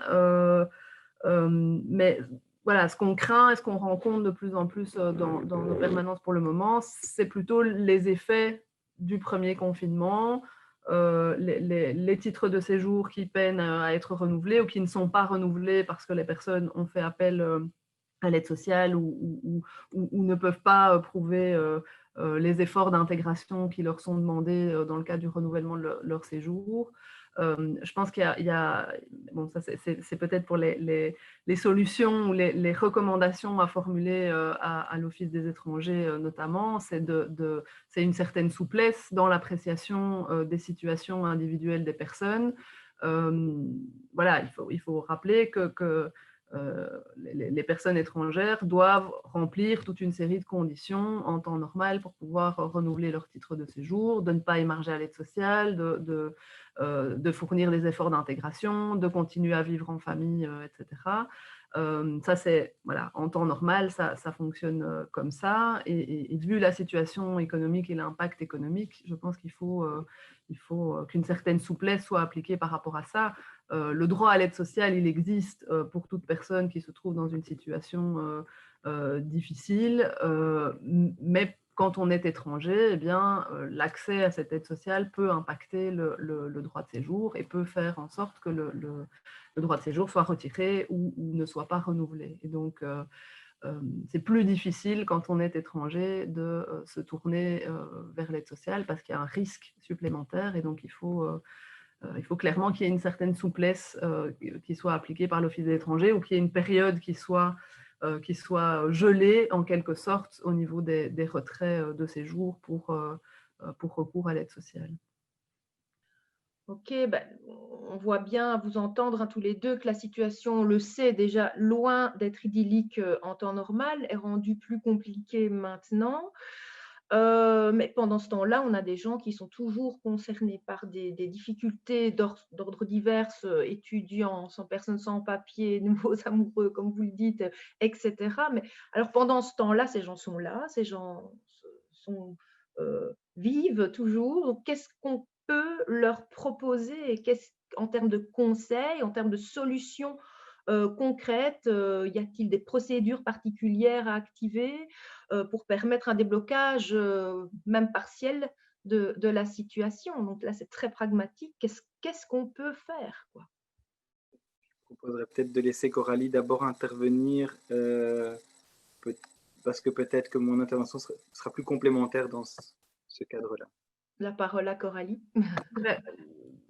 mais voilà, ce qu'on craint et ce qu'on rencontre de plus en plus dans nos permanences pour le moment, c'est plutôt les effets du premier confinement, les titres de séjour qui peinent à être renouvelés ou qui ne sont pas renouvelés parce que les personnes ont fait appel à l'aide sociale ou ne peuvent pas prouver les efforts d'intégration qui leur sont demandés dans le cadre du renouvellement de leur séjour. Je pense qu'il y a bon, ça c'est peut-être pour les solutions ou les recommandations à formuler à l'Office des étrangers notamment, c'est une certaine souplesse dans l'appréciation des situations individuelles des personnes. Voilà, il faut rappeler que les personnes étrangères doivent remplir toute une série de conditions en temps normal pour pouvoir renouveler leur titre de séjour, de ne pas émarger à l'aide sociale, de fournir des efforts d'intégration, de continuer à vivre en famille, etc. Ça, c'est, voilà, en temps normal, ça fonctionne comme ça. Et vu la situation économique et l'impact économique, je pense qu'il faut qu'une certaine souplesse soit appliquée par rapport à ça. Le droit à l'aide sociale, il existe pour toute personne qui se trouve dans une situation difficile, mais quand on est étranger, eh bien, l'accès à cette aide sociale peut impacter le droit de séjour et peut faire en sorte que le droit de séjour soit retiré ou ne soit pas renouvelé. Et donc, c'est plus difficile quand on est étranger de se tourner vers l'aide sociale parce qu'il y a un risque supplémentaire et donc il faut clairement qu'il y ait une certaine souplesse qui soit appliquée par l'Office des étrangers ou qu'il y ait une période qui soit gelée en quelque sorte au niveau des retraits de séjour pour recours à l'aide sociale. Ok, on voit bien à vous entendre tous les deux que la situation, on le sait déjà, loin d'être idyllique en temps normal, est rendue plus compliquée maintenant. Mais pendant ce temps-là, on a des gens qui sont toujours concernés par des difficultés d'ordre divers, étudiants, personnes sans papier, nouveaux amoureux, comme vous le dites, etc. Mais alors pendant ce temps-là, ces gens sont là, ces gens vivent toujours. Donc, qu'est-ce qu'on peut leur proposer en termes de conseils, en termes de solutions concrètes? Y a-t-il des procédures particulières à activer pour permettre un déblocage, même partiel, de la situation? Donc là, c'est très pragmatique. Qu'est-ce qu'on peut faire, quoi? Je proposerais peut-être de laisser Coralie d'abord intervenir, parce que peut-être que mon intervention sera plus complémentaire dans ce cadre-là. La parole à Coralie.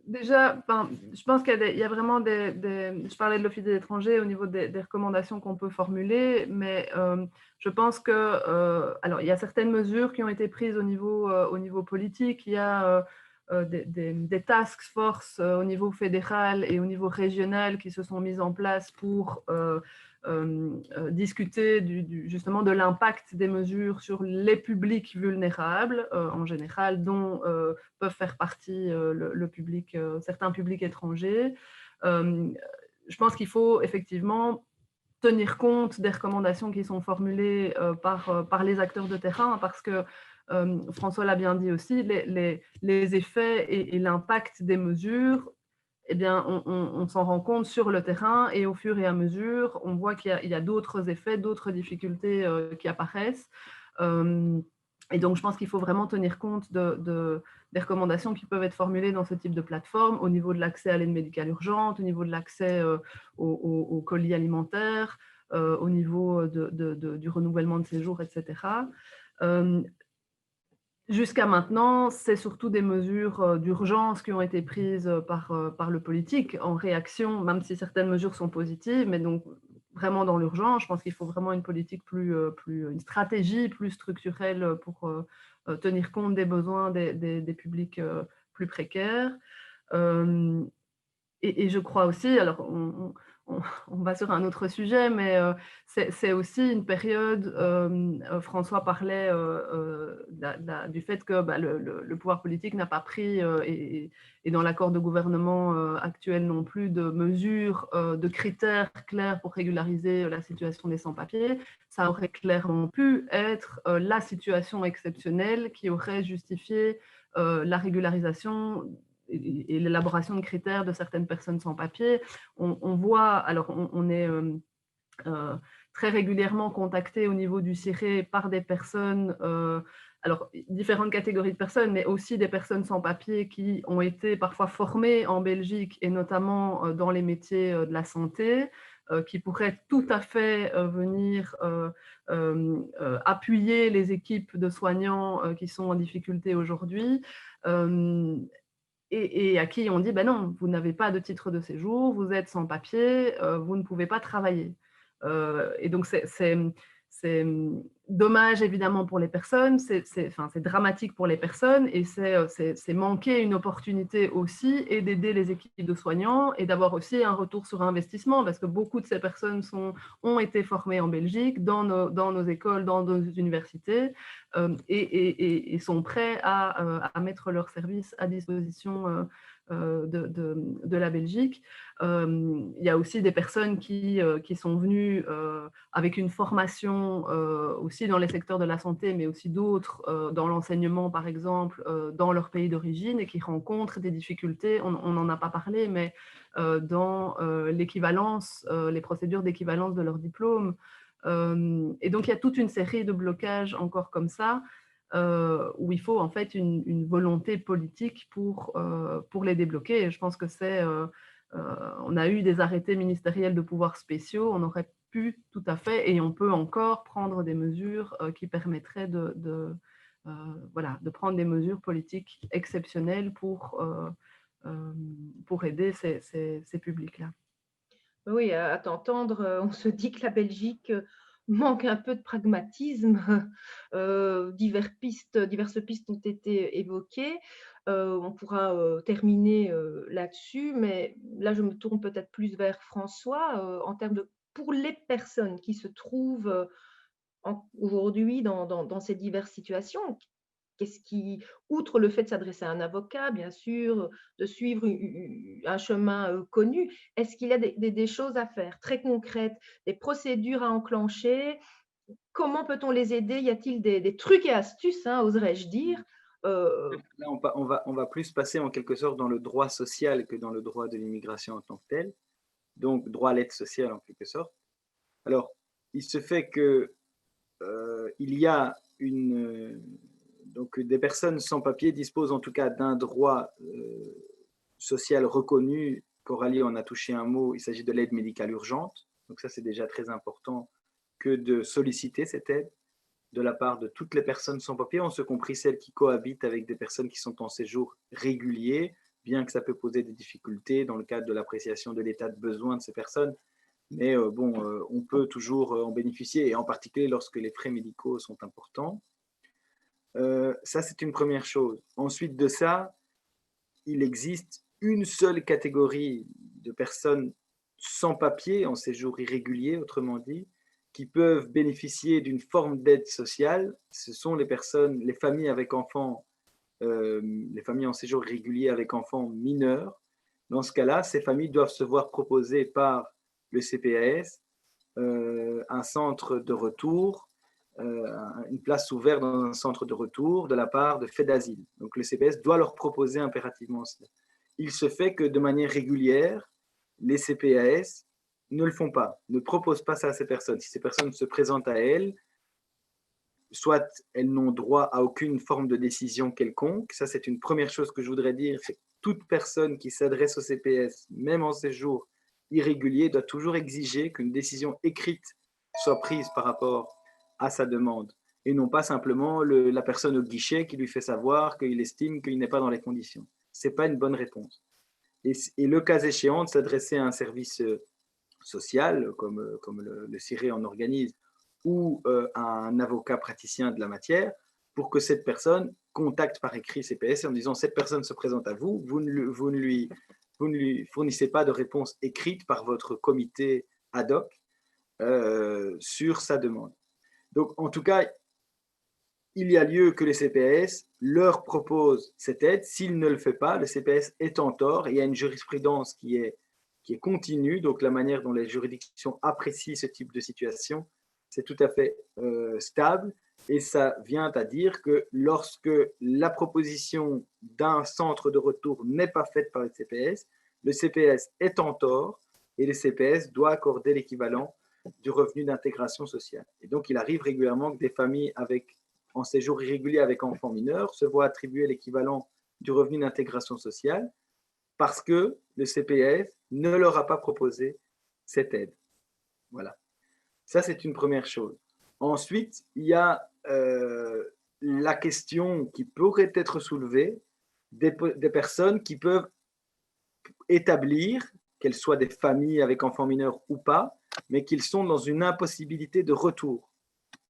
Déjà, je pense qu'il y a vraiment je parlais de l'Office des étrangers au niveau des recommandations qu'on peut formuler, mais je pense que, alors, il y a certaines mesures qui ont été prises au niveau politique. Il y a des task force au niveau fédéral et au niveau régional qui se sont mises en place pour discuter justement de l'impact des mesures sur les publics vulnérables en général, dont peuvent faire partie certains publics étrangers. Je pense qu'il faut effectivement tenir compte des recommandations qui sont formulées par les acteurs de terrain, parce que François l'a bien dit aussi, les effets et l'impact des mesures eh bien, on s'en rend compte sur le terrain et au fur et à mesure, on voit qu'il y a d'autres effets, d'autres difficultés qui apparaissent. Et donc, je pense qu'il faut vraiment tenir compte des recommandations qui peuvent être formulées dans ce type de plateforme au niveau de l'accès à l'aide médicale urgente, au niveau de l'accès aux colis alimentaires, au niveau du renouvellement de séjour, etc. Jusqu'à maintenant, c'est surtout des mesures d'urgence qui ont été prises par le politique en réaction, même si certaines mesures sont positives, mais donc vraiment dans l'urgence. Je pense qu'il faut vraiment une politique une stratégie plus structurelle pour tenir compte des besoins des publics plus précaires. Et je crois aussi, alors on va sur un autre sujet, mais c'est aussi une période, François parlait du fait que le pouvoir politique n'a pas pris, et dans l'accord de gouvernement actuel non plus, de mesures, de critères clairs pour régulariser la situation des sans-papiers. Ça aurait clairement pu être la situation exceptionnelle qui aurait justifié la régularisation et l'élaboration de critères de certaines personnes sans papier. On voit, alors on est très régulièrement contacté au niveau du CIRE par des personnes, alors différentes catégories de personnes, mais aussi des personnes sans papier qui ont été parfois formées en Belgique et notamment dans les métiers de la santé, qui pourraient tout à fait venir appuyer les équipes de soignants qui sont en difficulté aujourd'hui. Et à qui on dit, ben non, vous n'avez pas de titre de séjour, vous êtes sans papier, vous ne pouvez pas travailler. Et donc, c'est dommage évidemment pour les personnes, c'est dramatique pour les personnes, et c'est manquer une opportunité aussi, et d'aider les équipes de soignants, et d'avoir aussi un retour sur investissement, parce que beaucoup de ces personnes ont été formées en Belgique, dans nos écoles, dans nos universités, et sont prêts à mettre leurs services à disposition de la Belgique. Il y a aussi des personnes qui sont venues avec une formation aussi dans les secteurs de la santé, mais aussi d'autres dans l'enseignement, par exemple, dans leur pays d'origine, et qui rencontrent des difficultés, on n'en a pas parlé, mais dans l'équivalence, les procédures d'équivalence de leur diplôme. Et donc, il y a toute une série de blocages encore comme ça, où il faut en fait une volonté politique pour les débloquer. Et je pense que on a eu des arrêtés ministériels de pouvoirs spéciaux, on aurait pu tout à fait, et on peut encore prendre des mesures qui permettraient de prendre des mesures politiques exceptionnelles pour aider ces publics-là. Oui, à t'entendre, on se dit que la Belgique manque un peu de pragmatisme. Diverses pistes ont été évoquées. On pourra terminer là-dessus, mais là, je me tourne peut-être plus vers François en termes pour les personnes qui se trouvent aujourd'hui dans ces diverses situations. Qu'est-ce qui, outre le fait de s'adresser à un avocat, bien sûr, de suivre un chemin connu, est-ce qu'il y a des choses à faire très concrètes, des procédures à enclencher? Comment peut-on les aider? Y a-t-il des trucs et astuces, hein, oserais-je dire? Là, on va plus passer en quelque sorte dans le droit social que dans le droit de l'immigration en tant que tel. Donc, droit à l'aide sociale en quelque sorte. Alors, il se fait que il y a donc des personnes sans papier disposent en tout cas d'un droit social reconnu. Coralie en a touché un mot, il s'agit de l'aide médicale urgente. Donc ça, c'est déjà très important que de solliciter cette aide de la part de toutes les personnes sans papier, en ce compris celles qui cohabitent avec des personnes qui sont en séjour régulier, bien que ça peut poser des difficultés dans le cadre de l'appréciation de l'état de besoin de ces personnes. Mais on peut toujours en bénéficier, et en particulier lorsque les frais médicaux sont importants. Ça, c'est une première chose. Ensuite de ça, il existe une seule catégorie de personnes sans papier, en séjour irrégulier, autrement dit, qui peuvent bénéficier d'une forme d'aide sociale. Ce sont les familles avec enfants, les familles en séjour régulier avec enfants mineurs. Dans ce cas-là, ces familles doivent se voir proposer par le CPAS un centre de retour, une place ouverte dans un centre de retour de la part de FEDASIL. Donc le CPS doit leur proposer impérativement cela. il se fait que de manière régulière, les CPAS ne le font pas, ne proposent pas ça à ces personnes. Si ces personnes se présentent à elles, soit elles n'ont droit à aucune forme de décision quelconque. Ça, c'est une première chose que je voudrais dire, c'est que toute personne qui s'adresse au CPS, même en séjour irrégulier, doit toujours exiger qu'une décision écrite soit prise par rapport à sa demande, et non pas simplement la personne au guichet qui lui fait savoir qu'il estime qu'il n'est pas dans les conditions. Ce n'est pas une bonne réponse. Et le cas échéant, de s'adresser à un service social, comme le CIRE en organise, ou à un avocat praticien de la matière, pour que cette personne contacte par écrit CPS en disant cette personne se présente à vous, vous ne lui fournissez pas de réponse écrite par votre comité ad hoc sur sa demande. Donc, en tout cas, il y a lieu que les CPS leur proposent cette aide. S'il ne le fait pas, le CPS est en tort. Il y a une jurisprudence qui est continue, donc la manière dont les juridictions apprécient ce type de situation, c'est tout à fait stable. Et ça vient à dire que lorsque la proposition d'un centre de retour n'est pas faite par le CPS est en tort et le CPS doit accorder l'équivalent du revenu d'intégration sociale. Et donc, il arrive régulièrement que des familles en séjour irrégulier avec enfants mineurs se voient attribuer l'équivalent du revenu d'intégration sociale parce que le CPS ne leur a pas proposé cette aide. Voilà. Ça, c'est une première chose. Ensuite, il y a la question qui pourrait être soulevée des personnes qui peuvent établir, qu'elles soient des familles avec enfants mineurs ou pas, mais qu'ils sont dans une impossibilité de retour.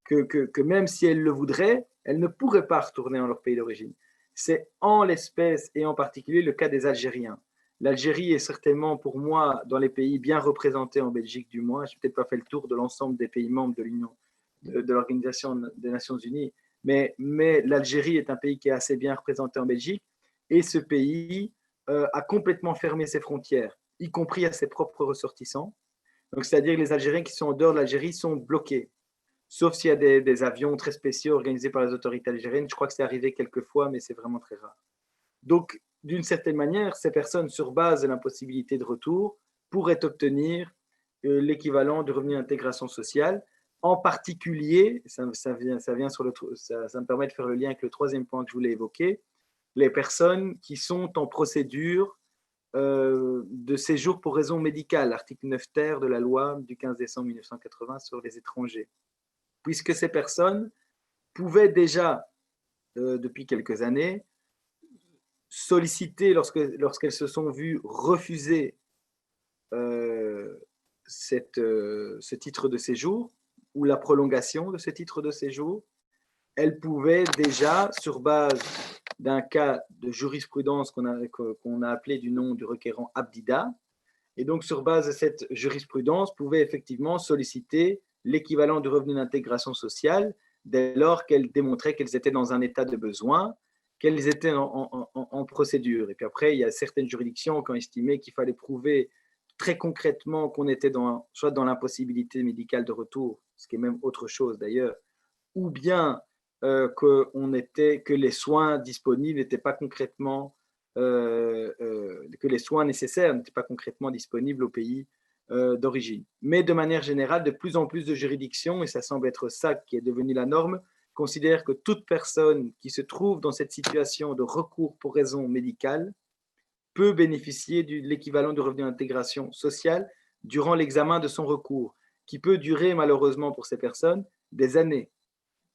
Que même si elles le voudraient, elles ne pourraient pas retourner dans leur pays d'origine. C'est en l'espèce et en particulier le cas des Algériens. L'Algérie est certainement pour moi dans les pays bien représentés en Belgique du moins. Je n'ai peut-être pas fait le tour de l'ensemble des pays membres de l'Union, de l'Organisation des Nations Unies, mais l'Algérie est un pays qui est assez bien représenté en Belgique et ce pays a complètement fermé ses frontières, y compris à ses propres ressortissants. Donc, c'est-à-dire que les Algériens qui sont en dehors de l'Algérie sont bloqués. Sauf s'il y a des avions très spéciaux organisés par les autorités algériennes. Je crois que c'est arrivé quelques fois, mais c'est vraiment très rare. Donc, d'une certaine manière, ces personnes, sur base de l'impossibilité de retour, pourraient obtenir l'équivalent du revenu d'intégration sociale. En particulier, ça me permet de faire le lien avec le troisième point que je voulais évoquer, les personnes qui sont en procédure de séjour pour raison médicale, article 9 ter de la loi du 15 décembre 1980 sur les étrangers. Puisque ces personnes pouvaient déjà, depuis quelques années, solliciter, lorsqu'elles se sont vues refuser ce titre de séjour ou la prolongation de ce titre de séjour, elles pouvaient déjà, sur base d'un cas de jurisprudence qu'on a appelé du nom du requérant Abdida, et donc sur base de cette jurisprudence, pouvaient effectivement solliciter l'équivalent du revenu d'intégration sociale dès lors qu'elles démontraient qu'elles étaient dans un état de besoin, qu'elles étaient en procédure. Et puis après, il y a certaines juridictions qui ont estimé qu'il fallait prouver très concrètement qu'on était soit dans l'impossibilité médicale de retour, ce qui est même autre chose d'ailleurs, ou bien que les soins disponibles n'étaient pas concrètement, que les soins nécessaires n'étaient pas concrètement disponibles au pays d'origine. Mais de manière générale, de plus en plus de juridictions, et ça semble être ça qui est devenu la norme, considèrent que toute personne qui se trouve dans cette situation de recours pour raison médicale peut bénéficier de l'équivalent du revenu d'intégration sociale durant l'examen de son recours, qui peut durer malheureusement pour ces personnes des années.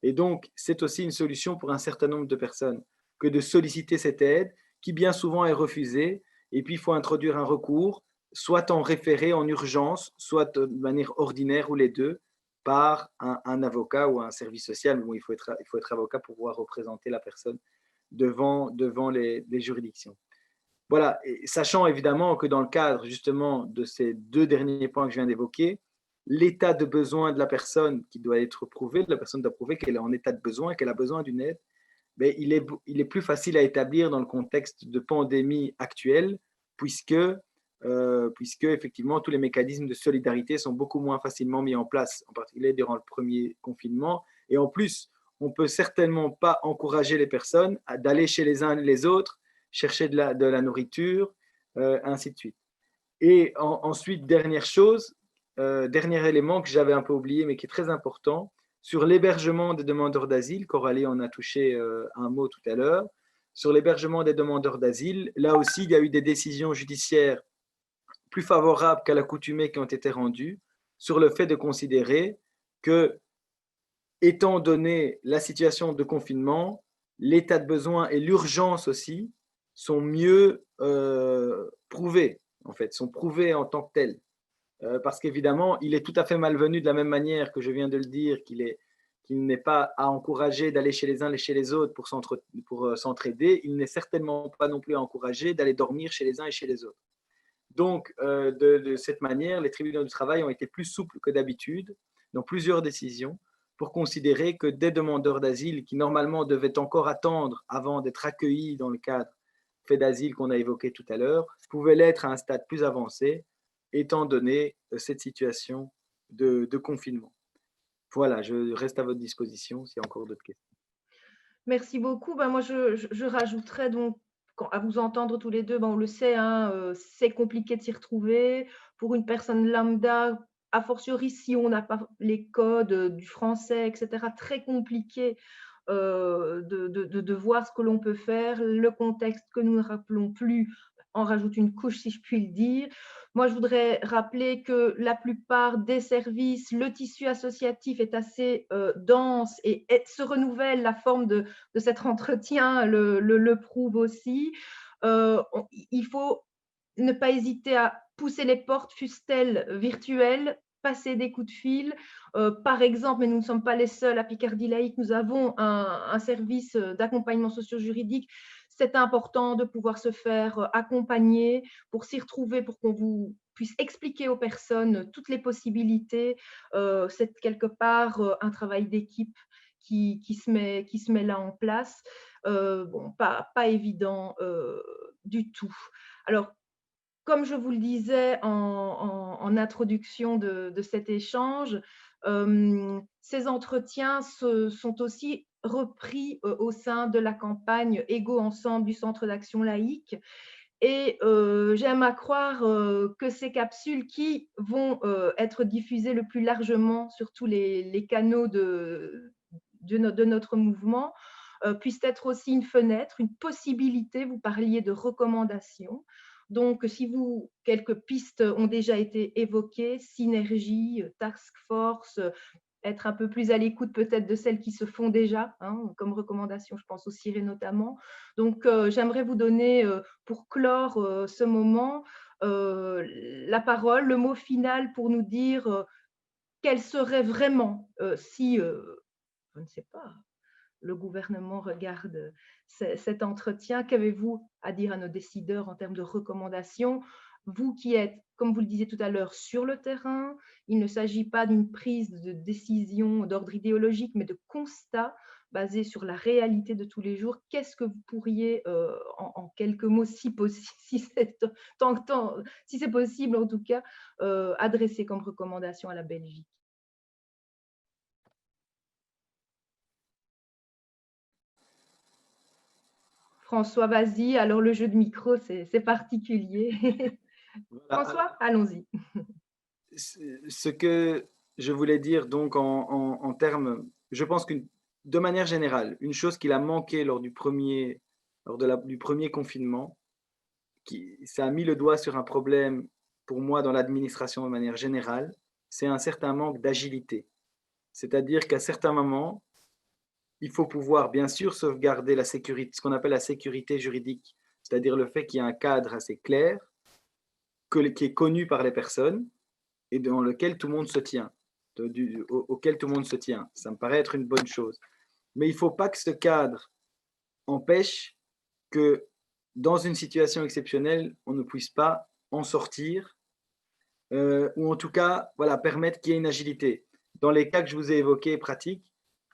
Et donc, c'est aussi une solution pour un certain nombre de personnes que de solliciter cette aide qui bien souvent est refusée, et puis il faut introduire un recours soit en référé en urgence, soit de manière ordinaire ou les deux, par un avocat ou un service social. Bon, il faut être avocat pour pouvoir représenter la personne devant les juridictions. Voilà, et sachant évidemment que dans le cadre justement de ces deux derniers points que je viens d'évoquer, l'état de besoin de la personne qui doit être prouvé, la personne doit prouver qu'elle est en état de besoin, qu'elle a besoin d'une aide, mais il est plus facile à établir dans le contexte de pandémie actuelle, puisque effectivement tous les mécanismes de solidarité sont beaucoup moins facilement mis en place, en particulier durant le premier confinement. Et en plus, on ne peut certainement pas encourager les personnes d'aller chez les uns et les autres chercher de la nourriture ainsi de suite. Et ensuite, dernière chose, dernier élément que j'avais un peu oublié, mais qui est très important, sur l'hébergement des demandeurs d'asile, Coralie en a touché un mot tout à l'heure, sur l'hébergement des demandeurs d'asile, là aussi, il y a eu des décisions judiciaires plus favorables qu'à l'accoutumée qui ont été rendues sur le fait de considérer que, étant donné la situation de confinement, l'état de besoin et l'urgence aussi sont mieux prouvés, en fait, sont prouvés en tant que tels. Parce qu'évidemment, il est tout à fait malvenu de la même manière que je viens de le dire, qu'il n'est pas à encourager d'aller chez les uns et chez les autres pour s'entraider. Il n'est certainement pas non plus à encourager d'aller dormir chez les uns et chez les autres. Donc, de cette manière, les tribunaux du travail ont été plus souples que d'habitude dans plusieurs décisions pour considérer que des demandeurs d'asile qui normalement devaient encore attendre avant d'être accueillis dans le cadre fait d'asile qu'on a évoqué tout à l'heure, pouvaient l'être à un stade plus avancé, étant donné cette situation de confinement. Voilà, je reste à votre disposition s'il y a encore d'autres questions. Merci beaucoup. Ben, moi, je rajouterais donc, à vous entendre tous les deux, ben, on le sait, hein, c'est compliqué de s'y retrouver. Pour une personne lambda, a fortiori si on n'a pas les codes du français, etc., très compliqué de voir ce que l'on peut faire. Le contexte que nous ne rappelons plus en rajoute une couche, si je puis le dire. Moi, je voudrais rappeler que la plupart des services, le tissu associatif est assez dense et se renouvelle. La forme de cet entretien le prouve aussi. Il faut ne pas hésiter à pousser les portes, fussent-elles virtuelles, passer des coups de fil. Par exemple, mais nous ne sommes pas les seuls à Picardie Laïque, nous avons un service d'accompagnement socio-juridique. C'est important de pouvoir se faire accompagner pour s'y retrouver, pour qu'on vous puisse expliquer aux personnes toutes les possibilités. C'est quelque part un travail d'équipe qui se met là en place. Bon, pas évident du tout. Alors, comme je vous le disais en introduction de cet échange, ces entretiens sont aussi repris au sein de la campagne Égaux ensemble du Centre d'action laïque. Et j'aime à croire que ces capsules qui vont être diffusées le plus largement sur tous les canaux de notre mouvement puissent être aussi une fenêtre, une possibilité. Vous parliez de recommandations. Donc, si quelques pistes ont déjà été évoquées, synergie, task force, être un peu plus à l'écoute peut-être de celles qui se font déjà, hein, comme recommandation, je pense au CIRE notamment. Donc, j'aimerais vous donner, pour clore ce moment, la parole, le mot final pour nous dire quel serait vraiment, si, je ne sais pas, le gouvernement regarde cet entretien, qu'avez-vous à dire à nos décideurs en termes de recommandations? Vous qui êtes, comme vous le disiez tout à l'heure, sur le terrain, il ne s'agit pas d'une prise de décision d'ordre idéologique, mais de constat basé sur la réalité de tous les jours. Qu'est-ce que vous pourriez, en quelques mots, si c'est possible en tout cas, adresser comme recommandation à la Belgique? François, vas-y. Alors, le jeu de micro, c'est particulier. Voilà. François, allons-y. Ce que je voulais dire donc en termes, je pense que de manière générale, une chose qu'il a manqué lors du premier confinement, ça a mis le doigt sur un problème pour moi dans l'administration de manière générale, c'est un certain manque d'agilité. C'est-à-dire qu'à certains moments, il faut pouvoir bien sûr sauvegarder la sécurité, ce qu'on appelle la sécurité juridique, c'est-à-dire le fait qu'il y a un cadre assez clair, qui est connu par les personnes et dans lequel tout le monde se tient, auquel tout le monde se tient. Ça me paraît être une bonne chose. Mais il ne faut pas que ce cadre empêche que dans une situation exceptionnelle, on ne puisse pas en sortir, ou en tout cas, voilà, permettre qu'il y ait une agilité. Dans les cas que je vous ai évoqués pratiques,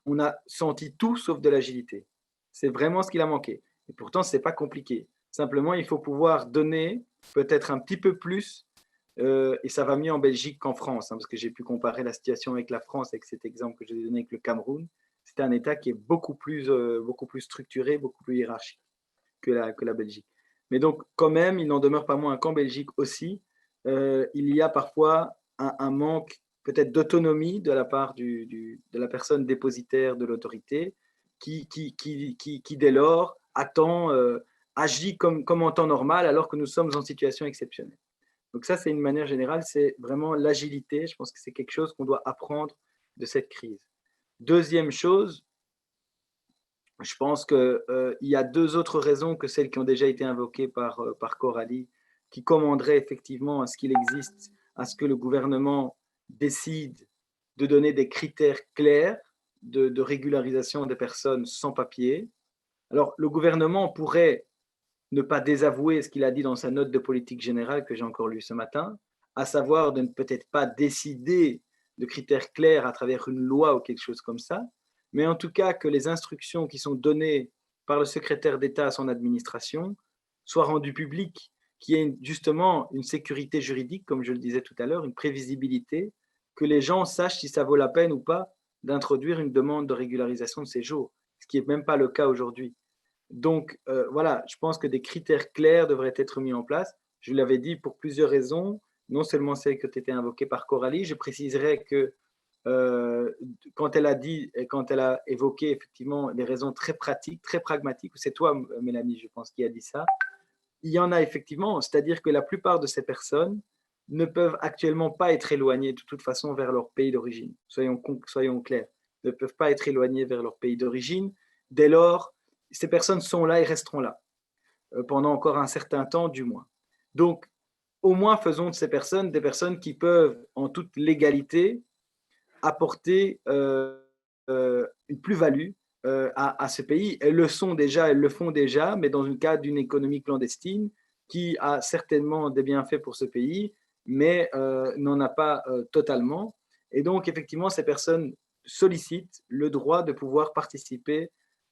on a senti tout sauf de l'agilité. C'est vraiment ce qu'il a manqué. Et pourtant, ce n'est pas compliqué. Simplement, il faut pouvoir donner peut-être un petit peu plus, et ça va mieux en Belgique qu'en France, hein, parce que j'ai pu comparer la situation avec la France, avec cet exemple que je vous ai donné avec le Cameroun. C'est un État qui est beaucoup plus structuré, beaucoup plus hiérarchique que la Belgique. Mais donc, quand même, il n'en demeure pas moins qu'en Belgique aussi, il y a parfois un manque peut-être d'autonomie de la part de la personne dépositaire de l'autorité qui, dès lors, agit comme en temps normal alors que nous sommes en situation exceptionnelle. Donc ça, c'est une manière générale, c'est vraiment l'agilité. Je pense que c'est quelque chose qu'on doit apprendre de cette crise. Deuxième chose, je pense qu'il y a deux autres raisons que celles qui ont déjà été invoquées par Coralie, qui commanderaient effectivement à ce qu'il existe, à ce que le gouvernement décide de donner des critères clairs de régularisation des personnes sans papier. Alors, le gouvernement pourrait ne pas désavouer ce qu'il a dit dans sa note de politique générale que j'ai encore lue ce matin, à savoir de ne peut-être pas décider de critères clairs à travers une loi ou quelque chose comme ça, mais en tout cas que les instructions qui sont données par le secrétaire d'État à son administration soient rendues publiques, qu'il y ait justement une sécurité juridique, comme je le disais tout à l'heure, une prévisibilité, que les gens sachent si ça vaut la peine ou pas d'introduire une demande de régularisation de séjour, ce qui n'est même pas le cas aujourd'hui. Donc, voilà, je pense que des critères clairs devraient être mis en place. Je l'avais dit pour plusieurs raisons, non seulement celles qui ont été invoquées par Coralie, je préciserai que quand elle a évoqué effectivement des raisons très pratiques, très pragmatiques, c'est toi, Mélanie, je pense, qui a dit ça, il y en a effectivement, c'est-à-dire que la plupart de ces personnes ne peuvent actuellement pas être éloignées de toute façon vers leur pays d'origine. Soyons clairs, ne peuvent pas être éloignées vers leur pays d'origine. Dès lors, ces personnes sont là et resteront là, pendant encore un certain temps du moins. Donc, au moins faisons de ces personnes des personnes qui peuvent, en toute légalité, apporter une plus-value à ce pays. Elles le sont déjà, elles le font déjà, mais dans le cadre d'une économie clandestine qui a certainement des bienfaits pour ce pays, mais n'en a pas totalement. Et donc, effectivement, ces personnes sollicitent le droit de pouvoir participer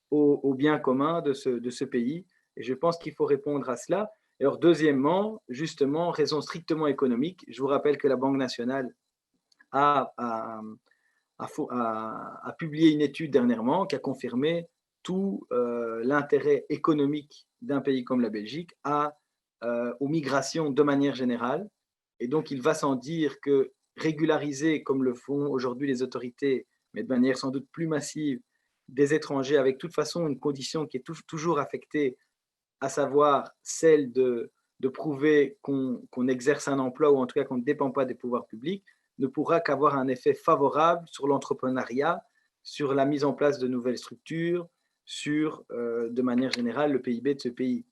au bien commun de ce pays. Et je pense qu'il faut répondre à cela. Et alors, deuxièmement, justement, raison strictement économique, je vous rappelle que la Banque nationale a, a, a publié une étude dernièrement qui a confirmé tout l'intérêt économique d'un pays comme la Belgique aux migrations de manière générale. Et donc, il va sans dire que régulariser, comme le font aujourd'hui les autorités, mais de manière sans doute plus massive, des étrangers avec de toute façon une condition qui est toujours affectée, à savoir celle de prouver qu'on exerce un emploi ou en tout cas qu'on ne dépend pas des pouvoirs publics, ne pourra qu'avoir un effet favorable sur l'entrepreneuriat, sur la mise en place de nouvelles structures, sur, de manière générale, le PIB de ce pays.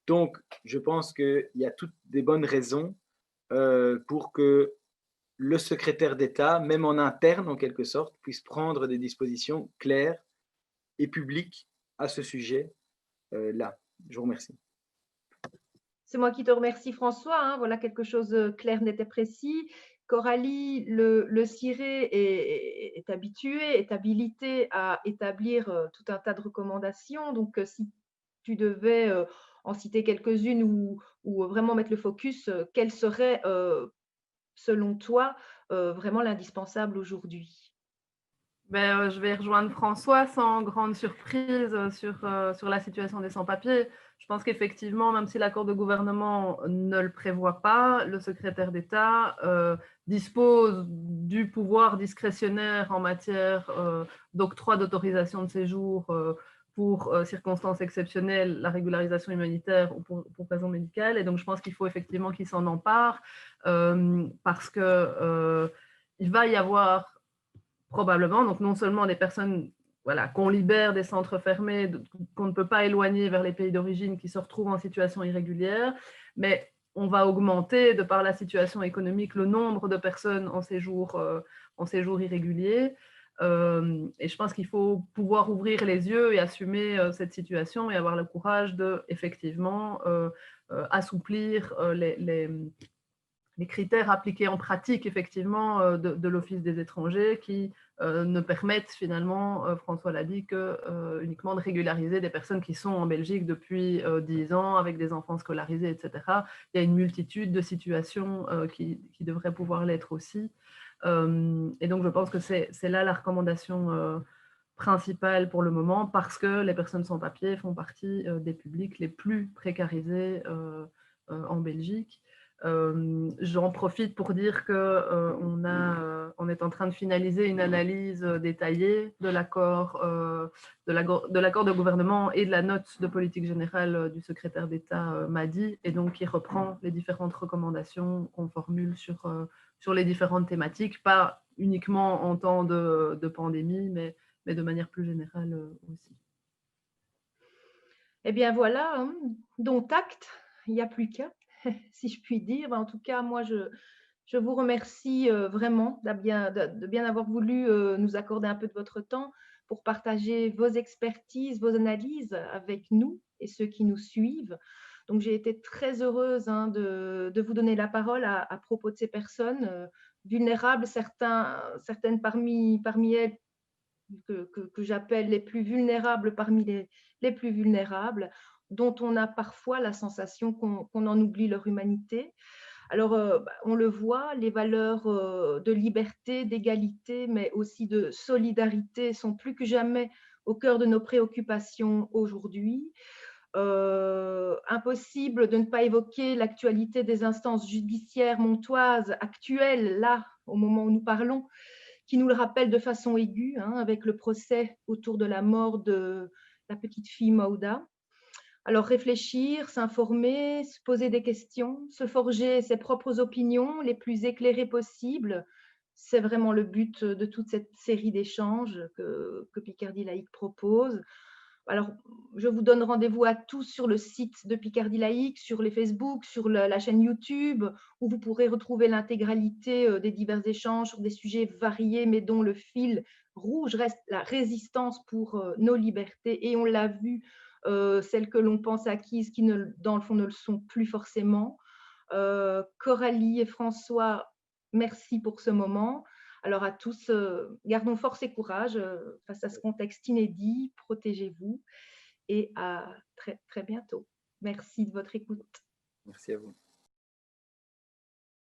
Donc, je pense qu'il y a toutes des bonnes raisons pour que le secrétaire d'État, même en interne en quelque sorte, puisse prendre des dispositions claires et publiques à ce sujet-là. Je vous remercie. C'est moi qui te remercie, François. Hein. Voilà quelque chose de clair, net et précis. Coralie, le CIRE est habitué, est habilité à établir tout un tas de recommandations. Donc, si tu devais en citer quelques-unes ou vraiment mettre le focus, quelle serait, selon toi, vraiment l'indispensable aujourd'hui? Ben, je vais rejoindre François sans grande surprise sur la situation des sans-papiers. Je pense qu'effectivement, même si l'accord de gouvernement ne le prévoit pas, le secrétaire d'État dispose du pouvoir discrétionnaire en matière d'octroi d'autorisation de séjour pour circonstances exceptionnelles, la régularisation humanitaire ou pour raisons médicales. Et donc, je pense qu'il faut effectivement qu'il s'en empare parce que il va y avoir probablement, donc non seulement des personnes voilà, qu'on libère des centres fermés, qu'on ne peut pas éloigner vers les pays d'origine qui se retrouvent en situation irrégulière, mais on va augmenter, de par la situation économique, le nombre de personnes en séjour irrégulier. Et je pense qu'il faut pouvoir ouvrir les yeux et assumer cette situation et avoir le courage de, effectivement, assouplir les critères appliqués en pratique, effectivement, de l'Office des étrangers qui ne permettent finalement, François l'a dit, uniquement de régulariser des personnes qui sont en Belgique depuis 10 ans, avec des enfants scolarisés, etc. Il y a une multitude de situations qui devraient pouvoir l'être aussi. Et donc, je pense que c'est là la recommandation principal pour le moment parce que les personnes sans papier font partie des publics les plus précarisés en Belgique. J'en profite pour dire qu'on est en train de finaliser une analyse détaillée de l'accord de gouvernement et de la note de politique générale du secrétaire d'État Madi, et donc qui reprend les différentes recommandations qu'on formule sur les différentes thématiques, pas uniquement en temps de pandémie, mais de manière plus générale aussi. Eh bien voilà, hein, dont acte, il n'y a plus qu'à, si je puis dire. En tout cas, moi, je vous remercie vraiment de bien avoir voulu nous accorder un peu de votre temps pour partager vos expertises, vos analyses avec nous et ceux qui nous suivent. Donc, j'ai été très heureuse de vous donner la parole à propos de ces personnes vulnérables, certaines parmi elles que j'appelle les plus vulnérables parmi les plus vulnérables, dont on a parfois la sensation qu'on en oublie leur humanité. Alors, on le voit, les valeurs de liberté, d'égalité, mais aussi de solidarité sont plus que jamais au cœur de nos préoccupations aujourd'hui. Impossible de ne pas évoquer l'actualité des instances judiciaires montoises actuelles, là, au moment où nous parlons, qui nous le rappelle de façon aiguë, hein, avec le procès autour de la mort de la petite fille Mauda. Alors réfléchir, s'informer, se poser des questions, se forger ses propres opinions les plus éclairées possibles, c'est vraiment le but de toute cette série d'échanges que Picardie Laïque propose. Alors, je vous donne rendez-vous à tous sur le site de Picardie Laïque, sur les Facebook, sur la chaîne YouTube, où vous pourrez retrouver l'intégralité des divers échanges sur des sujets variés, mais dont le fil rouge reste la résistance pour nos libertés. Et on l'a vu, celles que l'on pense acquises, qui dans le fond ne le sont plus forcément. Coralie et François, merci pour ce moment. Alors à tous, gardons force et courage face à ce contexte inédit, protégez-vous et à très, très bientôt. Merci de votre écoute. Merci à vous.